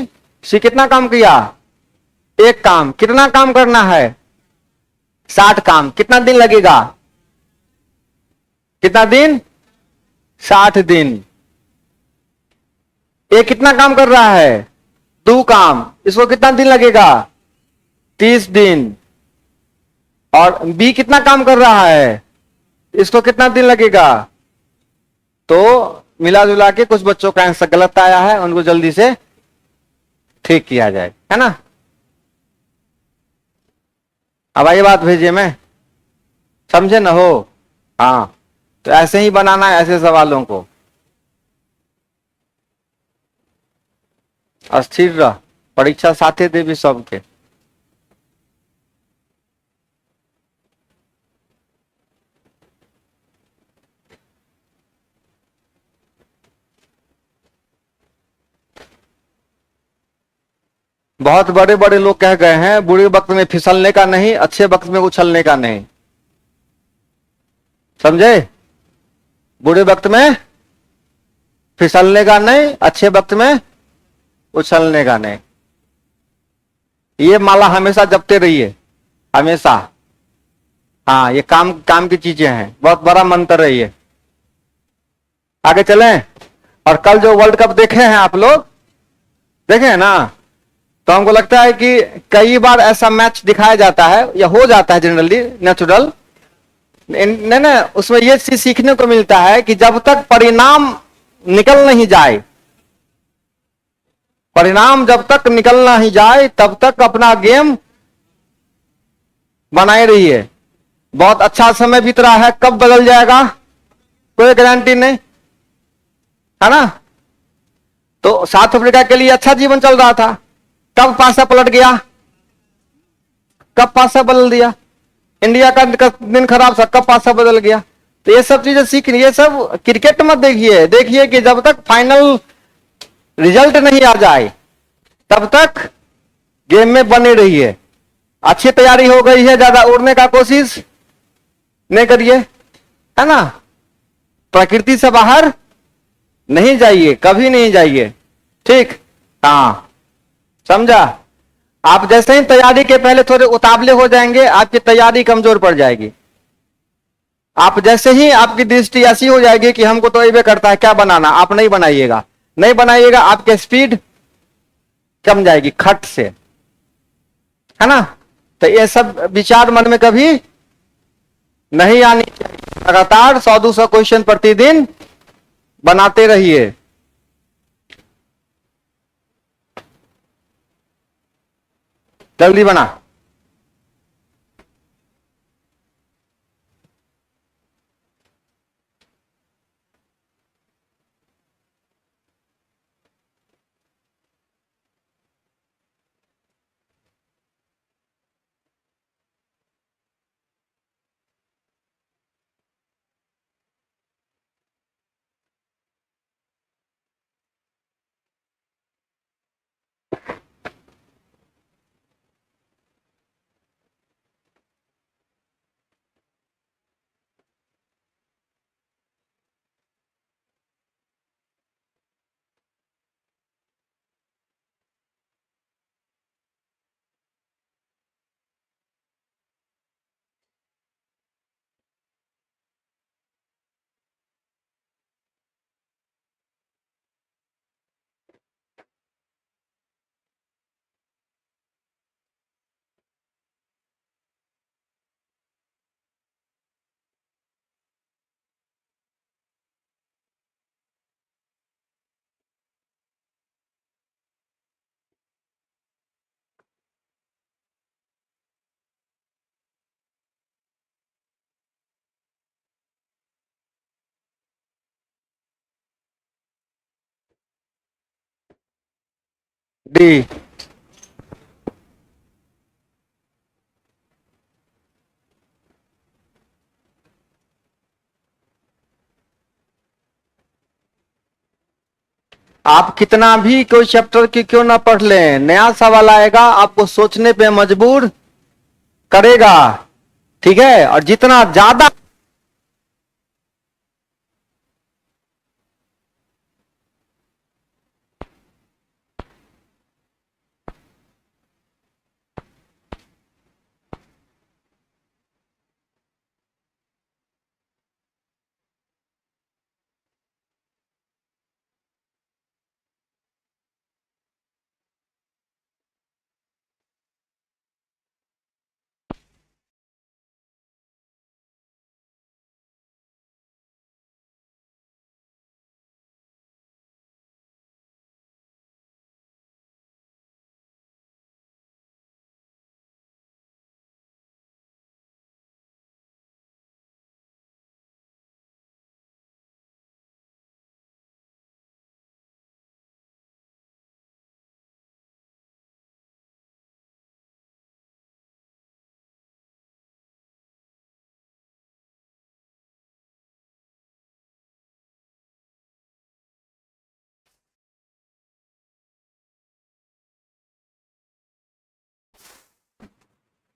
सी कितना काम किया? 1 काम। कितना काम करना है? 60 काम। कितना दिन लगेगा? कितना दिन? 60 दिन। ए कितना काम कर रहा है? 2 काम। इसको कितना दिन लगेगा? 30 दिन। और बी कितना काम कर रहा है? इसको कितना दिन लगेगा? तो मिला जुला के कुछ बच्चों का आंसर गलत आया है, उनको जल्दी से ठीक किया जाए, है ना? अब ये बात भेजिए, मैं समझे ना हो? हाँ, तो ऐसे ही बनाना है ऐसे सवालों को। अस्थिर रह, परीक्षा साथे देवी सबके। बहुत बड़े बड़े लोग कह गए हैं, बुरे वक्त में फिसलने का नहीं, अच्छे वक्त में उछलने का नहीं। समझे? बुरे वक्त में फिसलने का नहीं, अच्छे वक्त में उछलने का नहीं। ये माला हमेशा जपते रहिए, हमेशा। हाँ, ये काम काम की चीजें हैं, बहुत बड़ा मंत्र है ये। आगे चलें। और कल जो वर्ल्ड कप देखे हैं आप लोग, देखे हैं ना? तो हमको लगता है कि कई बार ऐसा मैच दिखाया जाता है, या हो जाता है जनरली, नेचुरल। नहीं ना, उसमें ये चीज सीखने को मिलता है कि जब तक परिणाम निकल नहीं जाए, परिणाम जब तक निकल नहीं जाए तब तक अपना गेम बनाए रहिए। बहुत अच्छा समय बीत रहा है, कब बदल जाएगा कोई गारंटी नहीं, है ना? तो साउथ अफ्रीका के लिए अच्छा जीवन चल रहा था, कब पासा पलट गया, कब पासा बदल दिया। इंडिया का दिन खराब था, कब पासा बदल गया। तो ये सब चीजें सीखनी। ये सब क्रिकेट मत देखिए, देखिए कि जब तक फाइनल रिजल्ट नहीं आ जाए तब तक गेम में बने रहिए। अच्छी तैयारी हो गई है, ज्यादा उड़ने का कोशिश नहीं करिए, है ना। प्रकृति से बाहर नहीं जाइए, कभी नहीं जाइए, ठीक। हाँ, समझा। आप जैसे ही तैयारी के पहले थोड़े उतावले हो जाएंगे, आपकी तैयारी कमजोर पड़ जाएगी। आप जैसे ही आपकी दृष्टि ऐसी हो जाएगी कि हमको तो ये करता है क्या बनाना, आप नहीं बनाइएगा, नहीं बनाइएगा, आपकी स्पीड कम जाएगी खट से, है ना। तो ये सब विचार मन में कभी नहीं आनी चाहिए। लगातार 100-200 क्वेश्चन प्रतिदिन बनाते रहिए। जल्दी बना। डी। आप कितना भी कोई चैप्टर की क्यों ना पढ़ लें, नया सवाल आएगा आपको सोचने पे मजबूर करेगा, ठीक है। और जितना ज्यादा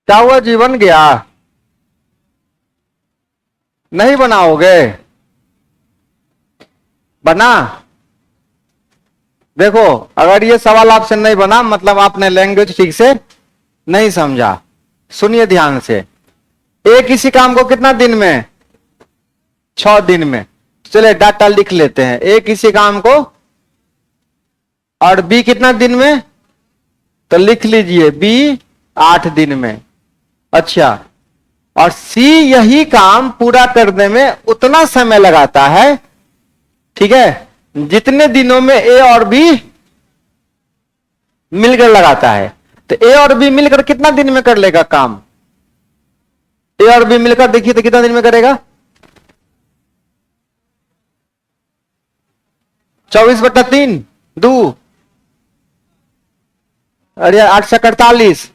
क्या हुआ, जीवन गया, नहीं बनाओगे, बना। देखो, अगर ये सवाल आपसे नहीं बना मतलब आपने लैंग्वेज ठीक से नहीं समझा। सुनिए ध्यान से, एक इसी काम को कितना दिन में, 6 दिन में। चलिए डाटा लिख लेते हैं, एक इसी काम को, और बी कितना दिन में, तो लिख लीजिए बी 8 दिन में। अच्छा, और सी यही काम पूरा करने में उतना समय लगाता है, ठीक है, जितने दिनों में ए और बी मिलकर लगाता है। तो ए और बी मिलकर कितना दिन में कर लेगा काम, ए और बी मिलकर देखिए तो कितना दिन में करेगा, 24/3 दो, अरे 8 से 48,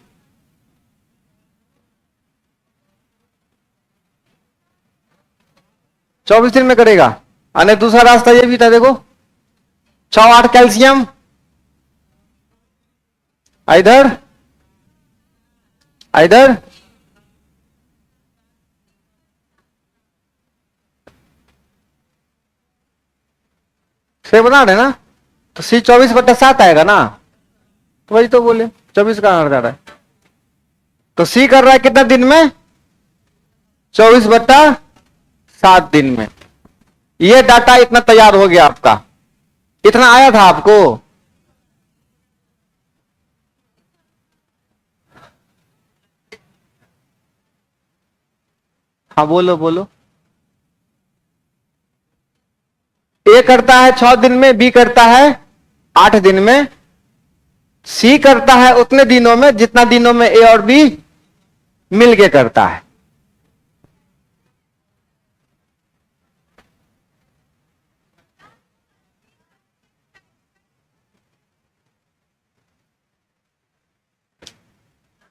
24 दिन में करेगा। अने दूसरा रास्ता ये भी था, देखो 6 8 कैल्शियम, इधर इधर से बना रहे ना, तो सी 24/7 आएगा ना, तो वही तो बोले 24 कहां जा रहा है, तो सी कर रहा है कितना दिन में, 24/7 दिन में। ये डाटा इतना तैयार हो गया आपका, इतना आया था आपको। हाँ बोलो बोलो। ए करता है 6 दिन में, बी करता है 8 दिन में, सी करता है उतने दिनों में जितना दिनों में ए और बी मिलके करता है।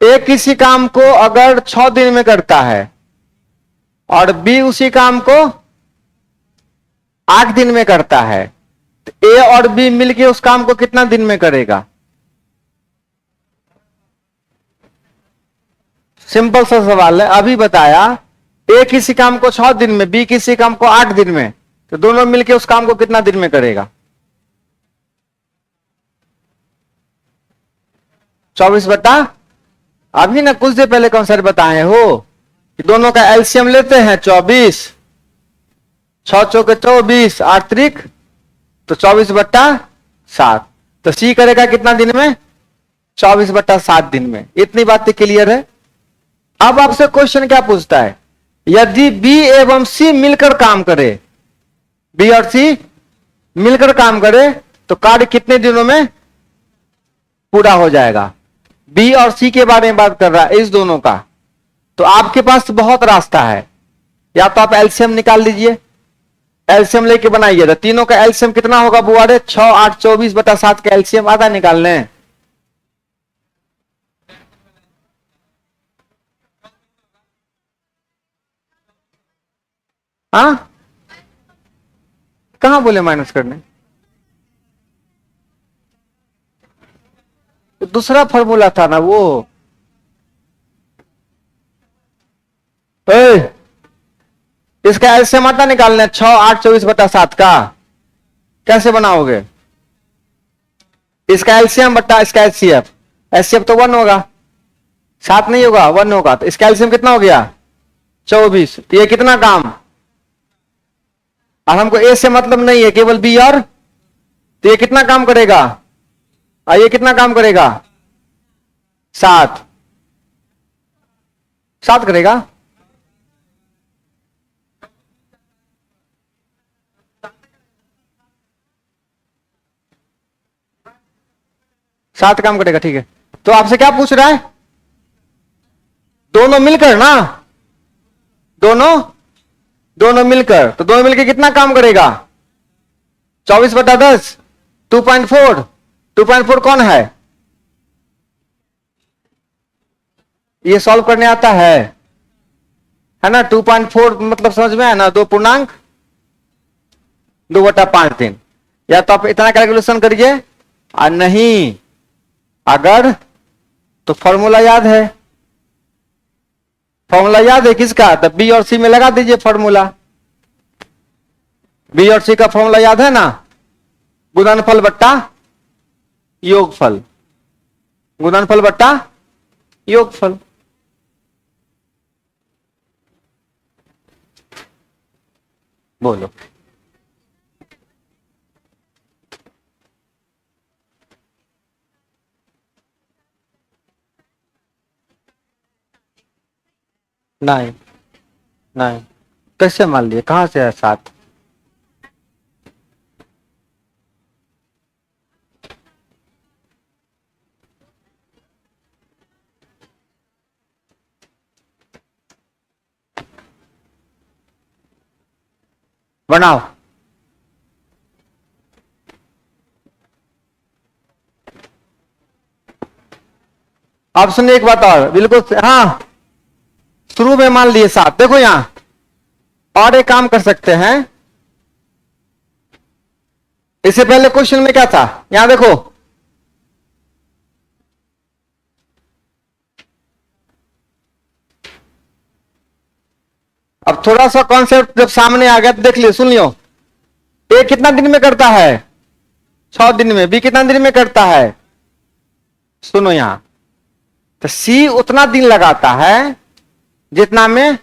ए किसी काम को अगर 6 दिन में करता है और बी उसी काम को 8 दिन में करता है, तो ए और बी मिलके उस काम को कितना दिन में करेगा? सिंपल सा सवाल है, अभी बताया। ए किसी काम को 6 दिन में, बी किसी काम को 8 दिन में, तो दोनों मिलके उस काम को कितना दिन में करेगा? 24 अभी ना कुछ देर पहले कॉन्सेप्ट बताए हो कि दोनों का एलसीएम लेते हैं 24, 6 चौके 24, 8 त्रिक, तो 24/7। तो सी करेगा कितना दिन में? 24/7 दिन में। इतनी बातें क्लियर है। अब आपसे क्वेश्चन क्या पूछता है, यदि बी एवं सी मिलकर काम करे, बी और सी मिलकर काम करे, तो कार्य कितने दिनों में पूरा हो जाएगा? बी और सी के बारे में बात कर रहा है, इस दोनों का। तो आपके पास बहुत रास्ता है, या तो आप एलसीएम निकाल लीजिए, एलसीएम लेके बनाइए। तो तीनों का एलसीएम कितना होगा बुआरे? 6, 8, 24/7 का एलसीएम आधा निकालने हैं। हाँ, कहां बोले माइनस करने? तो दूसरा फॉर्मूला था ना वो। इसका एलसीएम आता निकालना है 6, 8, 24/7 का। कैसे बनाओगे? इसका एलसीएम बट्टा इसका एचसीएफ, एचसीएफ तो 1 होगा, 7 नहीं होगा, 1 होगा। तो इसका एलसीएम कितना हो गया? 24। तो ये कितना काम, और हमको ए से मतलब नहीं है, केवल बी और, तो ये कितना काम करेगा? ये कितना काम करेगा? 7 करेगा। सात काम करेगा, ठीक है। तो आपसे क्या पूछ रहा है? दोनों मिलकर ना, दोनों मिलकर, तो दोनों मिलकर कितना काम करेगा? 24/10, 2.4। 2.4 कौन है? ये सॉल्व करने आता है ना? 2.4 मतलब समझ में है ना? 2.2/5 दिन। या तो आप इतना कैलकुलेशन करिए, और नहीं अगर तो फॉर्मूला याद है, फॉर्मूला याद है किसका? तो बी और सी में लगा दीजिए फॉर्मूला। बी और सी का फॉर्मूला याद है ना? गुणनफल बट्टा योगफल, गुणनफल बट्टा योगफल। बोलो। नहीं नहीं, कैसे मान लिए? कहां से है 7? बनाओ। अब सुनिए एक बात और, बिल्कुल हाँ, शुरू में मान लिए 7। देखो यहां और एक काम कर सकते हैं। इससे पहले क्वेश्चन में क्या था? यहां देखो, अब थोड़ा सा कॉन्सेप्ट जब सामने आ गया तो देख लियो, सुन लियो। ए कितना दिन में करता है? 6 दिन में। बी कितना दिन में करता है? सुनो यहां, तो सी उतना दिन लगाता है जितना में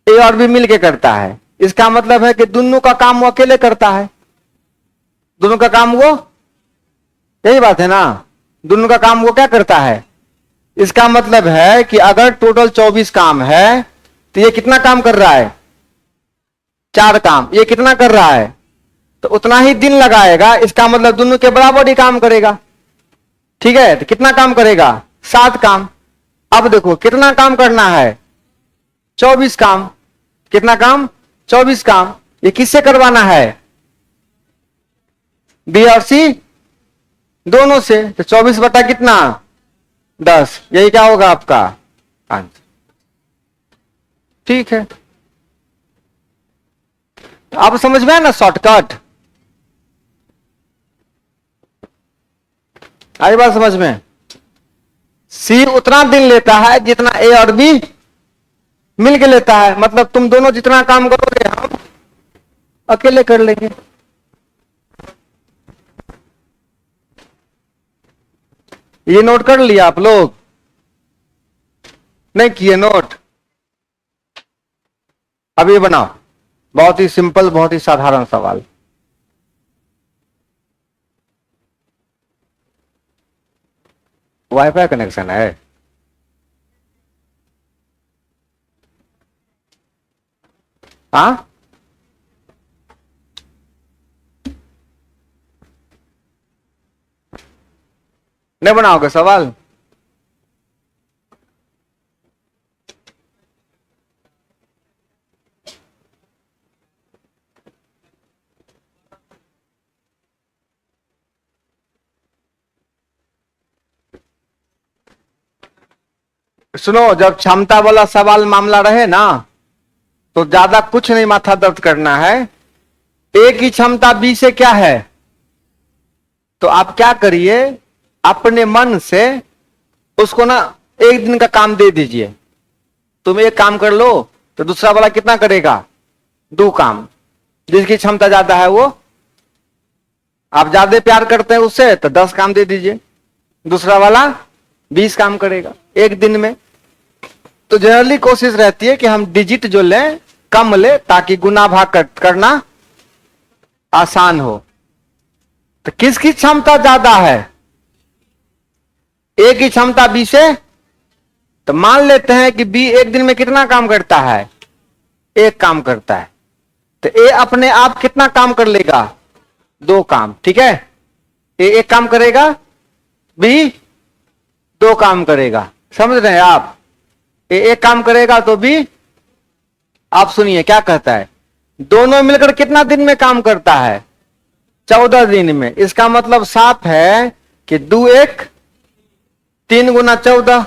ए और बी मिलके करता है। इसका मतलब है कि दोनों का काम वो अकेले करता है। दोनों का काम वो, यही बात है ना, दोनों का काम वो क्या करता है। इसका मतलब है कि अगर टोटल 24 काम है तो ये कितना काम कर रहा है? 4 काम। ये कितना कर रहा है? तो उतना ही दिन लगाएगा। इसका मतलब दोनों के बराबर ही काम करेगा। ठीक है, तो कितना काम करेगा? 7 काम। अब देखो कितना काम करना है? 24 काम। कितना काम? 24 काम। ये किससे करवाना है? बी और सी दोनों से। तो 24 बटा कितना? 10। यही क्या होगा आपका आंसर। ठीक है, तो आप समझ में है ना शॉर्टकट? आई बात समझ में? सी उतना दिन लेता है जितना ए और बी मिलके लेता है। मतलब तुम दोनों जितना काम करोगे हम अकेले कर लेंगे। ये नोट कर लिया आप लोग? नहीं किए नोट? अब ये बनाओ, बहुत ही सिंपल, बहुत ही साधारण सवाल। वाईफाई कनेक्शन है? हाँ, नहीं बनाओगे सवाल? सुनो, जब क्षमता वाला सवाल मामला रहे ना तो ज्यादा कुछ नहीं माथा दर्द करना है। ए की क्षमता बी से क्या है? तो आप क्या करिए, अपने मन से उसको ना 1 दिन का काम दे दीजिए। तुम एक काम कर लो तो दूसरा वाला कितना करेगा? 2 काम। जिसकी क्षमता ज्यादा है वो, आप ज्यादा प्यार करते हैं उससे तो 10 काम दे दीजिए। दूसरा वाला 20 काम करेगा 1 दिन में। तो जनरली कोशिश रहती है कि हम डिजिट जो लें कम ले ताकि गुना भाग करना आसान हो। तो किसकी क्षमता ज्यादा है? ए की क्षमता बी से। तो मान लेते हैं कि बी 1 दिन में कितना काम करता है? 1 काम करता है। तो ए अपने आप कितना काम कर लेगा? 2 काम। ठीक है, ए 1 काम करेगा, बी 2 काम करेगा। समझ रहे हैं आप? ए 1 काम करेगा तो बी, आप सुनिए क्या कहता है, दोनों मिलकर कितना दिन में काम करता है? 14 दिन में। इसका मतलब साफ है कि 2 1 3 गुना 14,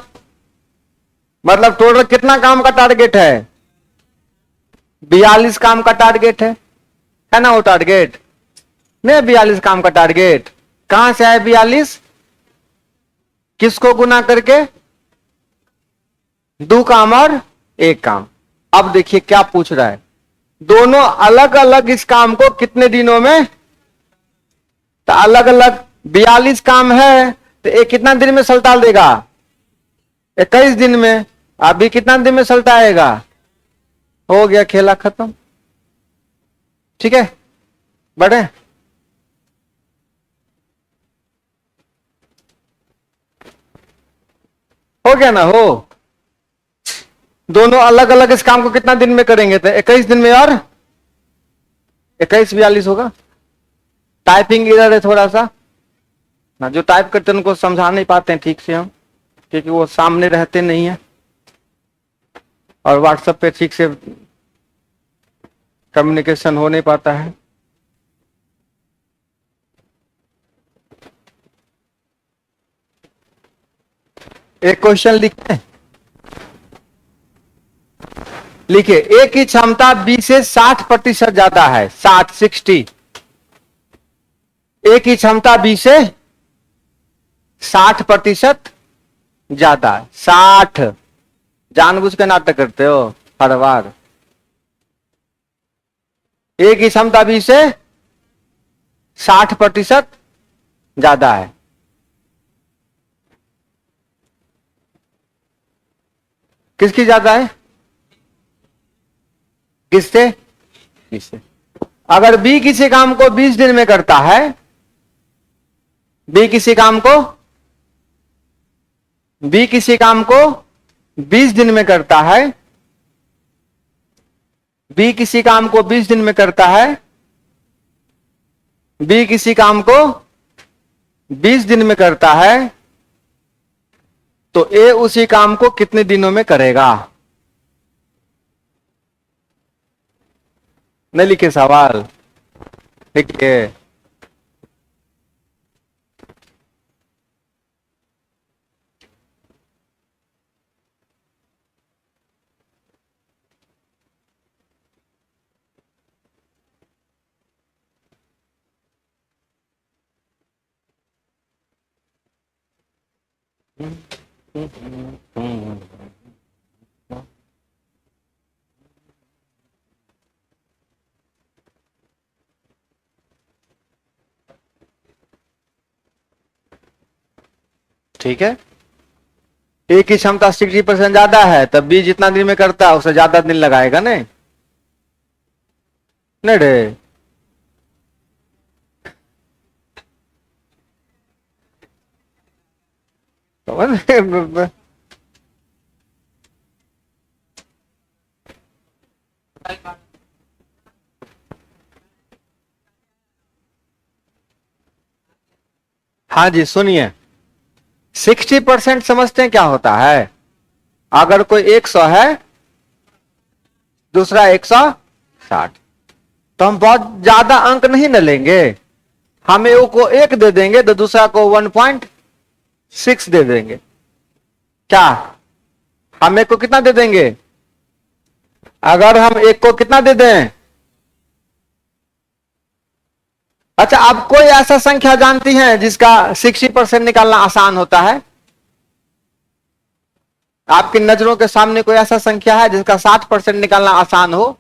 मतलब टोटल कितना काम का टारगेट है? 42 काम का टारगेट है ना वो टारगेट? नहीं, 42 काम का टारगेट कहां से आए? 42 किसको गुना करके? 2 काम और 1 काम। अब देखिए क्या पूछ रहा है, दोनों अलग अलग इस काम को कितने दिनों में? तो अलग अलग 42 काम है तो एक कितना दिन में सल्टाल देगा? 21 दिन में। अभी कितना दिन में सल्टाएगा? हो गया, खेला खत्म। ठीक है, बढ़े। हो गया ना? हो, दोनों अलग अलग इस काम को कितना दिन में करेंगे? तो 21 दिन में। और 21 42 होगा। टाइपिंग इधर है थोड़ा सा ना, जो टाइप करते हैं उनको समझा नहीं पाते हैं ठीक से हम, क्योंकि वो सामने रहते नहीं है और व्हाट्सएप पे ठीक से कम्युनिकेशन हो नहीं पाता है। एक क्वेश्चन लिखते हैं, लिखिए, ए की क्षमता बी से 60% ज्यादा है। 60 ए की क्षमता बी से 60% ज्यादा। 60 जानबूझ के नाटक करते हो हर बार। ए की क्षमता बी से 60% ज्यादा है। किसकी ज्यादा है? किससे? बी से। अगर बी किसी काम को 20 दिन में करता है, बी किसी काम को 20 दिन में करता है, बी किसी काम को 20 दिन में करता है, बी किसी काम को 20 दिन में करता है, तो ए उसी काम को कितने दिनों में करेगा? नहीं लिखे सवाल? लिखिए। ठीक है, ए की क्षमता 60% ज्यादा है, तब बी जितना दिन में करता है उससे ज्यादा दिन लगाएगा। नहीं नहीं रे, हाँ जी सुनिए, 60% समझते हैं क्या होता है? अगर कोई 100 है, दूसरा 160, तो हम बहुत ज्यादा अंक नहीं न लेंगे। हम ए को 1 दे देंगे तो दूसरा को 1.6 दे देंगे। क्या हम एक को कितना दे देंगे? अगर हम एक को कितना दे दें? अच्छा, आप कोई ऐसा संख्या जानती हैं जिसका 60% निकालना आसान होता है? आपकी नजरों के सामने कोई ऐसा संख्या है जिसका 60% निकालना आसान हो?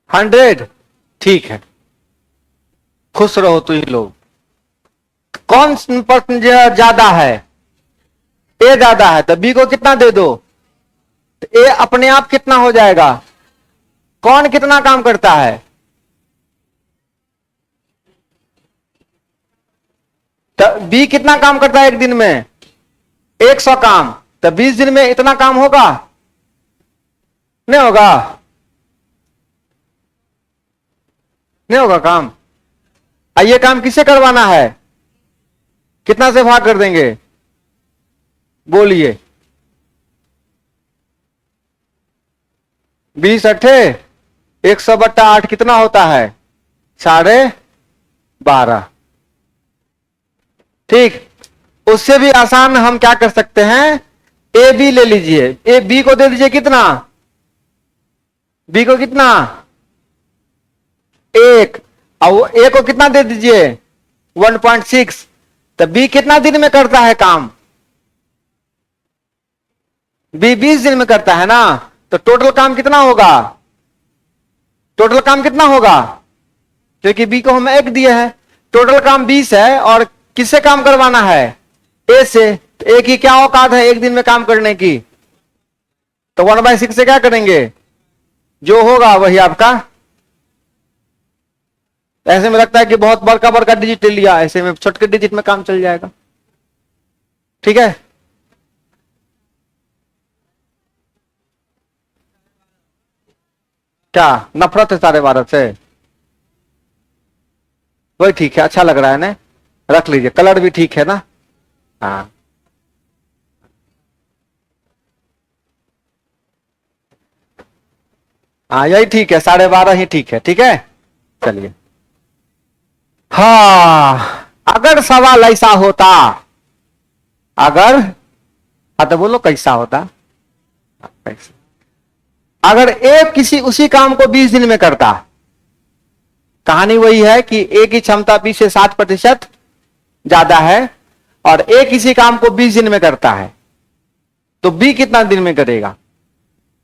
100? ठीक है, खुश रहो तुम ही लोग। कौन परसेंट ज्यादा है? ए ज्यादा है, तो बी को कितना दे दो, तो ए अपने आप कितना हो जाएगा? कौन कितना काम करता है? तो बी कितना काम करता है एक दिन में? 100 काम। तो 20 दिन में इतना काम होगा? नहीं होगा, नहीं होगा काम। ये काम किसे करवाना है? कितना से भाग कर देंगे? बोलिए। 20 अट्ठे 100/8 कितना होता है? 12.5। ठीक, उससे भी आसान हम क्या कर सकते हैं? ए बी ले लीजिए, ए बी को दे दीजिए कितना? बी को कितना? 1। और ए को कितना दे दीजिए? 1.6। तो बी कितना दिन में करता है काम? बी 20 दिन में करता है ना, तो टोटल काम कितना होगा? टोटल काम कितना होगा? क्योंकि बी को हम 1 दिए हैं, टोटल काम 20 है, और किससे काम करवाना है? ए से। तो ए की क्या औकात है एक दिन में काम करने की? तो 1/6 से क्या करेंगे? जो होगा वही आपका। ऐसे में लगता है कि बहुत बड़का बड़का डिजिट लिया, ऐसे में छोटे डिजिट में काम चल जाएगा। ठीक है, क्या नफरत है 12.5 से? वही ठीक है, अच्छा लग रहा है ना, रख लीजिए। कलर भी ठीक है ना? हाँ, हाँ यही ठीक है, 12.5 ही ठीक है। ठीक है, चलिए। हाँ, अगर सवाल ऐसा होता, अगर, हाँ तो बोलो कैसा होता? कैसा? अगर ए किसी उसी काम को 20 दिन में करता, कहानी वही है कि ए की क्षमता बी से 60% ज्यादा है, और ए किसी काम को 20 दिन में करता है, तो बी कितना दिन में करेगा?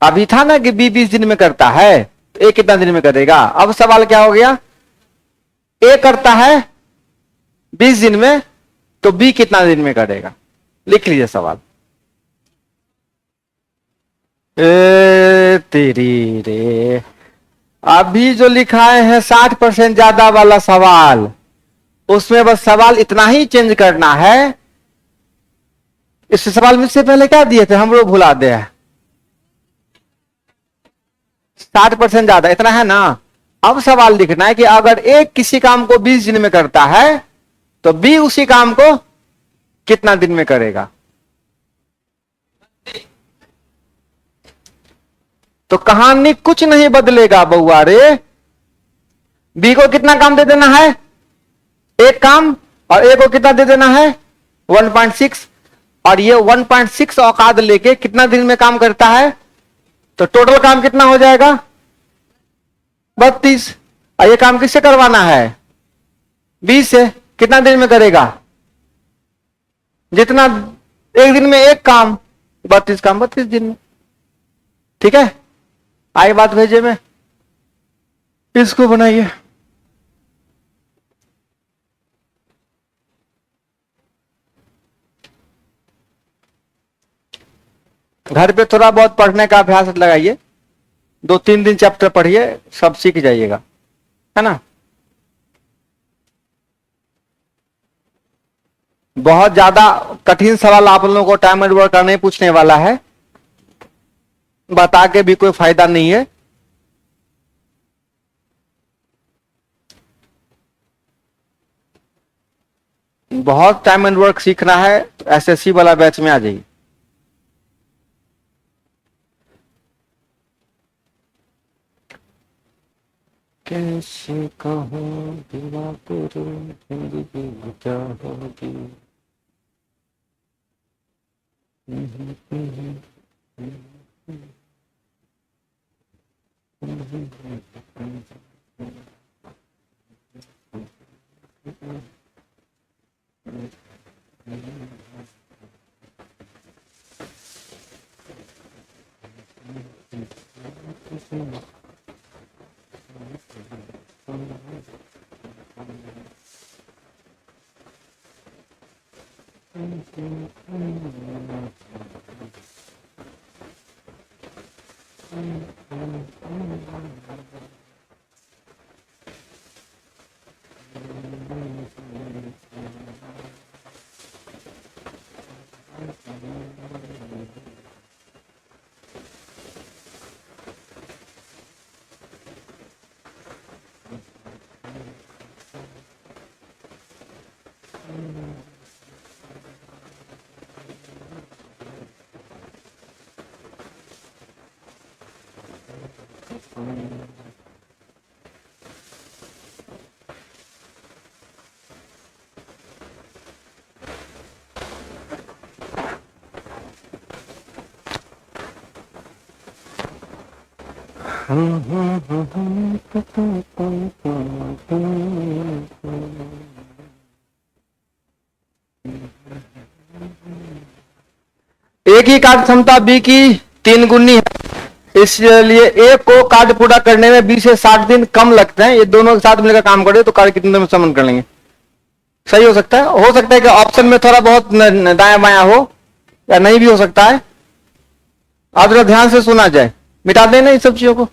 अभी था ना कि बी 20 दिन में करता है, तो ए कितना दिन में करेगा। अब सवाल क्या हो गया, ए करता है 20 दिन में, तो बी कितना दिन में करेगा। लिख लीजिए सवाल। तेरी रे, अभी जो लिखाए हैं 60% ज्यादा वाला सवाल, उसमें बस सवाल इतना ही चेंज करना है। इस सवाल में से पहले क्या दिए थे, हम लोग भुला दे। 60% ज्यादा, इतना है ना। अब सवाल लिखना है कि अगर ए किसी काम को 20 दिन में करता है, तो बी उसी काम को कितना दिन में करेगा। तो कहानी कुछ नहीं बदलेगा बउआ रे। बी को कितना काम दे देना है, एक काम, और ए को कितना दे देना है 1.6, और ये 1.6 औकात लेके कितना दिन में काम करता है, तो टोटल काम कितना हो जाएगा 32। और ये काम किससे करवाना है, 20 से। कितना दिन में करेगा, जितना एक दिन में एक काम, 32 काम 32 दिन में। ठीक है, आई बात भेजे में, इसको बनाइए। घर पे थोड़ा बहुत पढ़ने का अभ्यास लगाइए, 2-3 दिन चैप्टर पढ़िए, सब सीख जाइएगा, है ना। बहुत ज्यादा कठिन सवाल आप लोगों को टाइम एंड वर्क का नहीं पूछने वाला है, बता के भी कोई फायदा नहीं है। बहुत टाइम एंड वर्क सीखना है, एसएससी वाला बैच में आ जाइए। कैसे कहूं बिना तेरे जिंदगी क्या होगी। ए की कार्य क्षमता बी की 3 गुनी है, इसलिए ए को कार्य पूरा करने में 20 से 60 दिन कम लगते हैं। ये दोनों के साथ मिलकर काम करे तो कार्य कितने दिन में संपन्न कर लेंगे। सही हो सकता है, कि ऑप्शन में थोड़ा बहुत दायां बायां हो, या नहीं भी हो सकता है। आप जरा ध्यान से सुना जाए, मिटा देना इन सब चीजों को।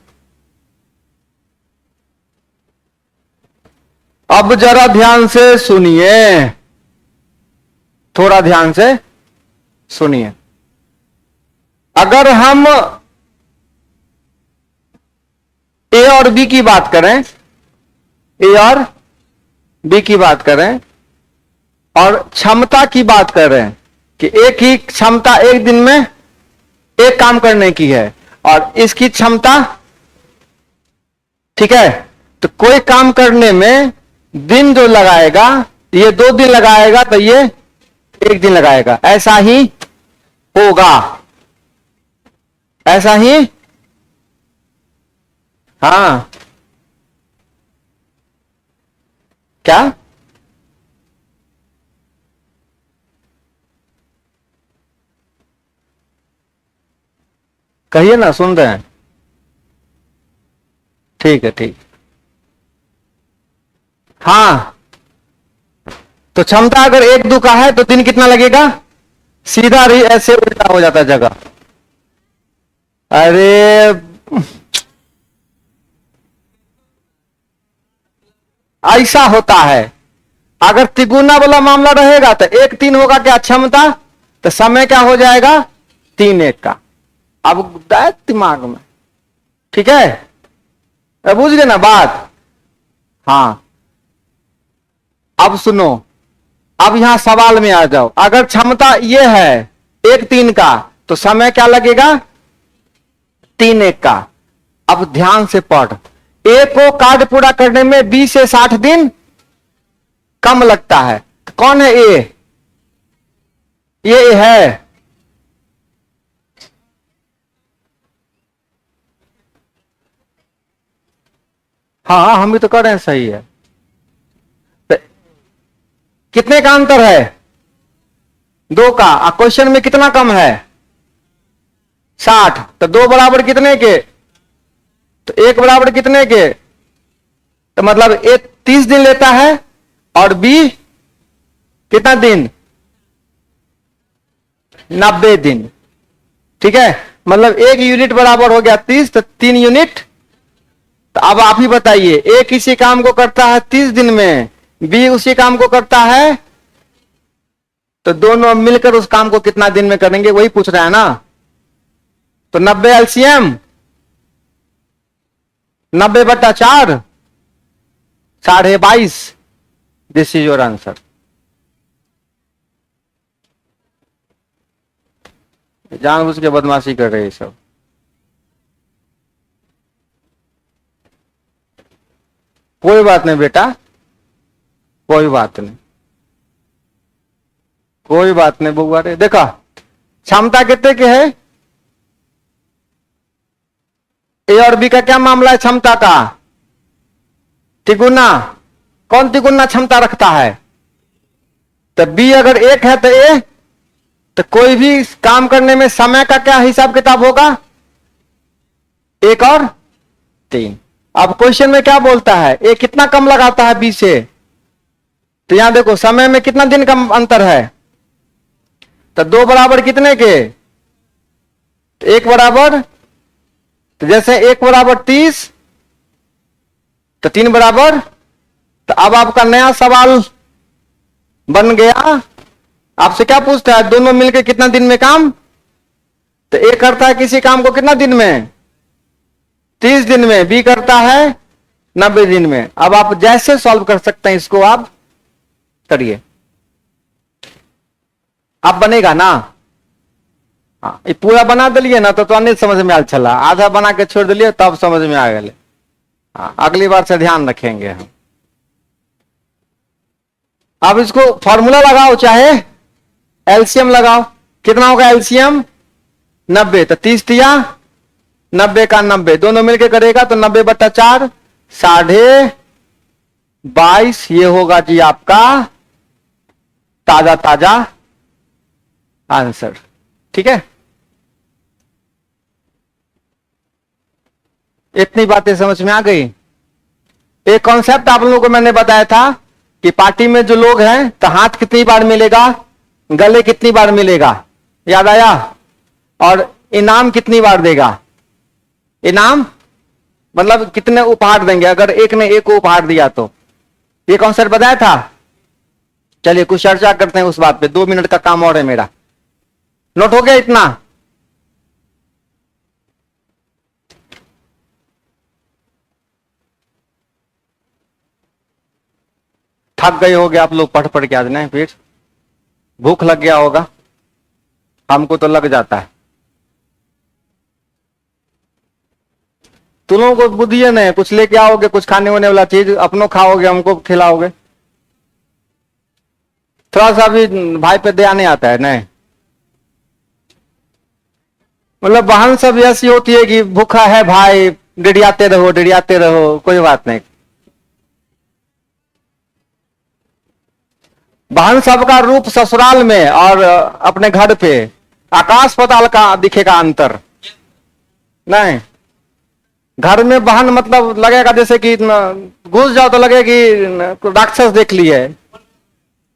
अब जरा ध्यान से सुनिए, थोड़ा ध्यान से सुनिए। अगर हम ए और बी की बात करें, ए और बी की बात करें, और क्षमता की बात कर रहे हैं कि एक ही क्षमता एक दिन में एक काम करने की है, और इसकी क्षमता, ठीक है, तो कोई काम करने में दिन जो लगाएगा, ये 2 दिन लगाएगा तो ये 1 दिन लगाएगा। ऐसा ही होगा, ऐसा ही। हाँ, क्या कहिए ना, सुन रहे हैं। ठीक है, ठीक। हाँ, तो क्षमता अगर 1 2 का है तो दिन कितना लगेगा? सीधा ऐसे उल्टा हो जाता है जगह। अरे ऐसा होता है। अगर तिगुना वाला मामला रहेगा तो 1 3 होगा क्या क्षमता, तो समय क्या हो जाएगा? 3 1 का। अब दिमाग में, ठीक है, अब बुझ गए ना बात। हाँ, अब सुनो, अब यहां सवाल में आ जाओ। अगर क्षमता ये है 1 3 का, तो समय क्या लगेगा? 3 1 का। अब ध्यान से पढ़। ए को कार्य पूरा करने में 20 से 60 दिन कम लगता है। कौन है ए? ये है। हाँ, हम भी तो कर रहे हैं, सही है। तो कितने का अंतर है? 2 का। क्वेश्चन में कितना कम है? 60। तो 2 बराबर कितने के? तो 1 बराबर कितने के? तो मतलब ए 30 दिन लेता है और बी कितना दिन? 90 दिन। ठीक है, मतलब 1 यूनिट बराबर हो गया 30, तो 3 यूनिट। तो अब आप ही बताइए, ए किसी काम को करता है 30 दिन में, बी उसी काम को करता है, तो दोनों मिलकर उस काम को कितना दिन में करेंगे, वही पूछ रहा है ना। तो 90 LCM 90/4 22.5। This is your answer. जानबूझ के बदमाशी कर रहे हैं सब। कोई बात नहीं बेटा, कोई बात नहीं, कोई बात नहीं बुआ रे। देखा, क्षमता कितने के है? ए और बी का क्या मामला है क्षमता का? तिगुना। कौन तिगुना क्षमता रखता है? तो बी अगर 1 है तो ए, तो कोई भी काम करने में समय का क्या हिसाब किताब होगा? 1 और 3। अब क्वेश्चन में क्या बोलता है? ए कितना कम लगाता है बी से? तो यहां देखो, समय में कितना दिन का अंतर है? तो 2 बराबर कितने के? तो 1 बराबर, तो जैसे 1 बराबर 30, तो 3 बराबर। तो अब आपका नया सवाल बन गया। आपसे क्या पूछता है? दोनों मिलकर कितना दिन में काम? तो ए करता है किसी काम को कितना दिन में? 30 दिन में। बी करता है 90 दिन में। अब आप जैसे सॉल्व कर सकते हैं इसको आप करिए। अब बनेगा ना? हाँ, ये पूरा बना दिलिए ना तो नहीं समझ में आ चला। आधा बना के छोड़ दिलिए तब समझ में आ गए। हाँ, अगली बार से ध्यान रखेंगे हम। अब इसको फॉर्मूला लगाओ, चाहे एलसीएम लगाओ। कितना होगा एलसीएम? 90। तो 30 तिया 90 का 90, दोनों मिलकर करेगा तो 90/4 22.5। ये होगा जी आपका ताजा ताजा आंसर। ठीक है, इतनी बातें समझ में आ गई। एक कॉन्सेप्ट आप लोगों को मैंने बताया था कि पार्टी में जो लोग हैं तो हाथ कितनी बार मिलेगा, गले कितनी बार मिलेगा, याद आया? और इनाम कितनी बार देगा? इनाम मतलब कितने उपहार देंगे अगर एक ने एक को उपहार दिया तो। ये कॉन्सेप्ट बताया था। चलिए कुछ चर्चा करते हैं उस बात पे। 2 मिनट का काम और है मेरा। नोट हो गया इतना? थक गए होगे आप लोग पढ़ पढ़ के आज, नहीं? फिर भूख लग गया होगा, हमको तो लग जाता है। तुम लोगों को बुद्धि है नहीं, कुछ लेके आओगे, कुछ खाने होने वाला चीज अपनों खाओगे, हमको खिलाओगे। थोड़ा सा भी भाई पे दया नहीं आता है, नहीं? मतलब बहन सब ऐसी होती है कि भूखा है भाई, डिड़ियाते रहो डिड़ियाते रहो, कोई बात नहीं। बहन सबका रूप ससुराल में और अपने घर पे आकाश पाताल का दिखेगा अंतर। नहीं, घर में बहन मतलब लगेगा जैसे कि घुस जाओ तो लगे कि राक्षस देख लिए।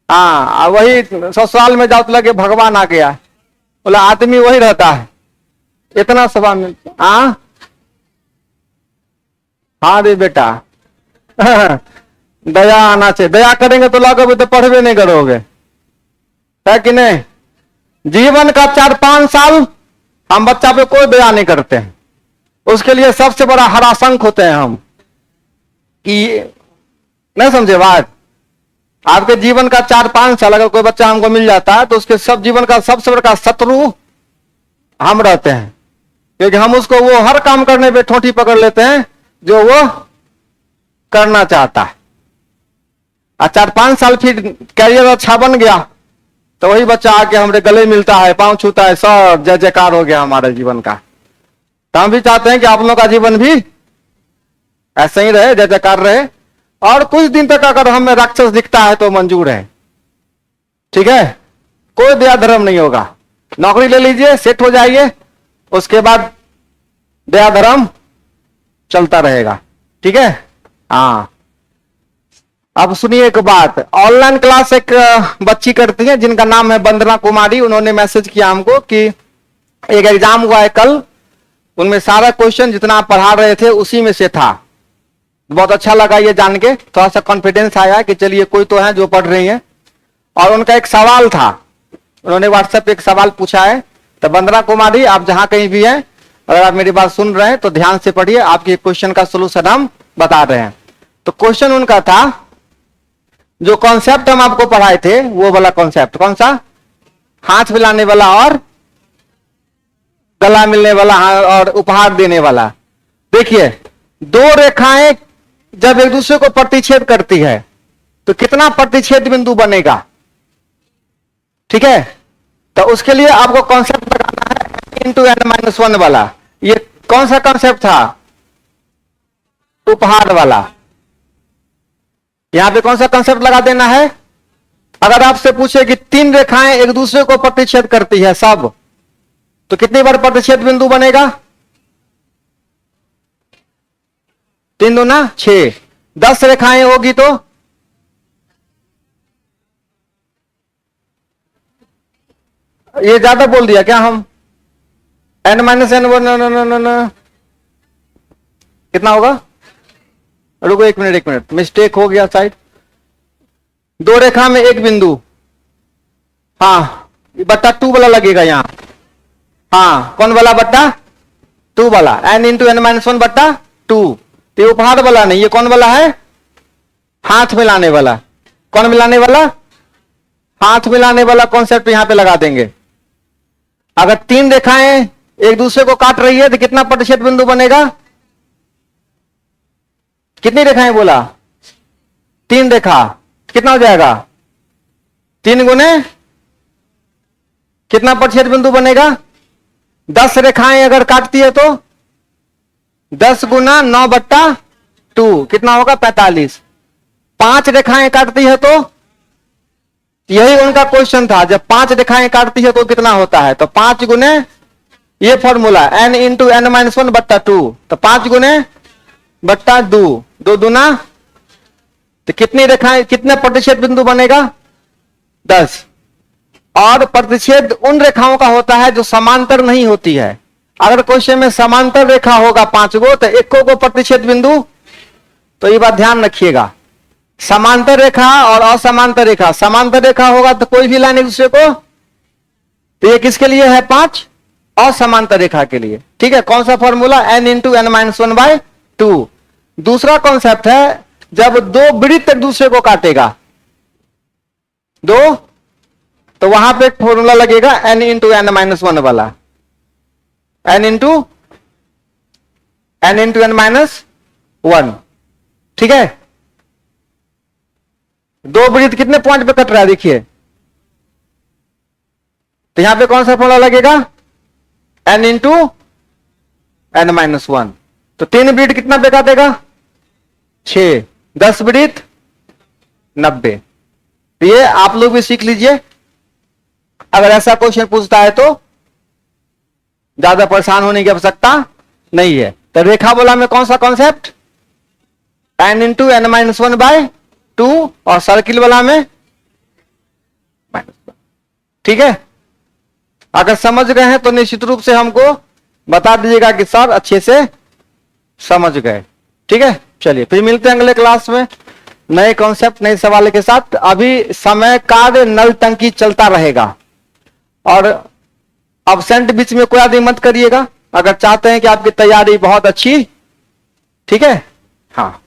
हाँ, वही ससुराल में जाओ तो लगे भगवान आ गया। बोला आदमी वही रहता है, इतना सभा में। हाँ हाँ रे बेटा दया आना चाहिए। दया करेंगे तो लोगे तो पढ़वे नहीं करोगे, है कि नहीं। जीवन का 4-5 साल हम बच्चा पे कोई दया नहीं करते हैं। उसके लिए सबसे बड़ा हराशंक होते हैं हम, कि नहीं समझे बात। आपके जीवन का 4-5 साल अगर कोई बच्चा हमको मिल जाता है तो उसके सब जीवन का सबसे बड़ा शत्रु हम रहते हैं, क्योंकि हम उसको वो हर काम करने पे ठोंठी पकड़ लेते हैं जो वो करना चाहता है। और 4-5 साल फिर कैरियर अच्छा बन गया तो वही बच्चा आके हमारे गले मिलता है, पांव छूता है, सब जय जयकार हो गया हमारे जीवन का। तो हम भी चाहते हैं कि आप लोगों का जीवन भी ऐसे ही रहे, जय जयकार रहे। और कुछ दिन तक अगर हमें राक्षस दिखता है तो मंजूर है, ठीक है। कोई दया धर्म नहीं होगा। नौकरी ले लीजिए, सेट हो जाइए, उसके बाद दया धर्म चलता रहेगा, ठीक है। हाँ, अब सुनिए एक बात। ऑनलाइन क्लास एक बच्ची करती है जिनका नाम है वंदना कुमारी। उन्होंने मैसेज किया हमको कि एक एग्जाम हुआ है कल, उनमें सारा क्वेश्चन जितना आप पढ़ा रहे थे उसी में से था। बहुत अच्छा लगा ये जान के, थोड़ा सा कॉन्फिडेंस आया कि चलिए कोई तो है जो पढ़ रही है। और उनका एक सवाल था, उन्होंने व्हाट्सएप पे एक सवाल पूछा है। तो वंदना कुमारी, आप जहां कहीं भी हैं, अगर आप मेरी बात सुन रहे हैं तो ध्यान से पढ़िए, आपके क्वेश्चन का सोल्यूशन हम बता रहे हैं। तो क्वेश्चन उनका था, जो कॉन्सेप्ट हम आपको पढ़ाए थे वो वाला कॉन्सेप्ट, कौन सा? हाथ मिलाने वाला और गला मिलने वाला और उपहार देने वाला। देखिए, दो रेखाएं जब एक दूसरे को प्रतिच्छेद करती है तो कितना प्रतिच्छेद बिंदु बनेगा, ठीक है। तो उसके लिए आपको कॉन्सेप्ट लगाना है इंटू n-1 वाला। ये कौन सा कॉन्सेप्ट था? उपहार वाला। यहां पे कौन सा कॉन्सेप्ट लगा देना है? अगर आपसे पूछे कि 3 रेखाएं एक दूसरे को प्रतिच्छेद करती है सब, तो कितनी बार प्रतिच्छेद बिंदु बनेगा? 3 दूना 6। 10 रेखाएं होगी तो ये ज्यादा बोल दिया क्या हम? n-1 कितना होगा? रुको एक मिनट, मिस्टेक हो गया शायद। 2 रेखा में एक बिंदु, हाँ, बट्टा 2 वाला लगेगा यहां। हाँ, कौन वाला बट्टा? 2 वाला। n इंटू n-1 बट्टा 2। ये उपहार वाला नहीं, ये कौन वाला है? हाथ मिलाने वाला। कौन मिलाने वाला? हाथ मिलाने वाला कॉन्सेप्ट यहां पे लगा देंगे। अगर 3 रेखाएं एक दूसरे को काट रही है तो कितना प्रतिशत बिंदु बनेगा? कितनी रेखाएं बोला? 3 रेखा। कितना हो जाएगा? 3 गुने कितना प्रतिशत बिंदु बनेगा? 10 रेखाएं अगर काटती है तो 10 गुना 9 बट्टा 2 कितना होगा? 45। 5 रेखाएं काटती है तो, यही उनका क्वेश्चन था, जब 5 रेखाएं काटती है तो कितना होता है? तो 5 गुने, ये फॉर्मूला n इंटू n-1 बट्टा 2, तो 5 गुने बट्टा 2, 2 दूना, तो कितनी रेखाएं, कितने प्रतिशत बिंदु बनेगा? 10। और प्रतिच्छेद उन रेखाओं का होता है जो समांतर नहीं होती है। अगर क्वेश्चन में समांतर रेखा होगा 5 गो तो 1 को प्रतिच्छेद बिंदु। तो ये बात ध्यान रखिएगा, समांतर रेखा और असमांतर रेखा। समांतर रेखा होगा तो कोई भी लाइन एक दूसरे को, तो ये किसके लिए है? 5 असमांतर रेखा के लिए, ठीक है। कौन सा formula? n into n-1 bye 2। दूसरा कॉन्सेप्ट है, जब 2 वृत्त एक दूसरे को काटेगा, 2, तो वहां पे एक फॉर्मूला लगेगा n इंटू n-1 वाला। n इंटू n-1, ठीक है। 2 वृत्त कितने पॉइंट पे कट रहा है देखिए, तो यहां पे कौन सा फॉर्मूला लगेगा? n into n-1। तो 3 वृत्त कितना पे काटेगा? 6। 10 वृत्त 90। तो ये आप लोग भी सीख लीजिए, अगर ऐसा क्वेश्चन पूछता है तो ज्यादा परेशान होने की आवश्यकता नहीं है। तो रेखा बोला में कौन सा concept, tan into n minus 1/2, और सर्किल वाला में -1। ठीक है, अगर समझ गए हैं तो निश्चित रूप से हमको बता दीजिएगा कि सर अच्छे से समझ गए। ठीक है, चलिए फिर मिलते हैं अगले क्लास में नए कॉन्सेप्ट नए सवाल के साथ। अभी समय कार्य नल टंकी चलता रहेगा, और अब्सेंट बीच में कोई आदमी मत करिएगा अगर चाहते हैं कि आपकी तैयारी बहुत अच्छी। ठीक है, हाँ।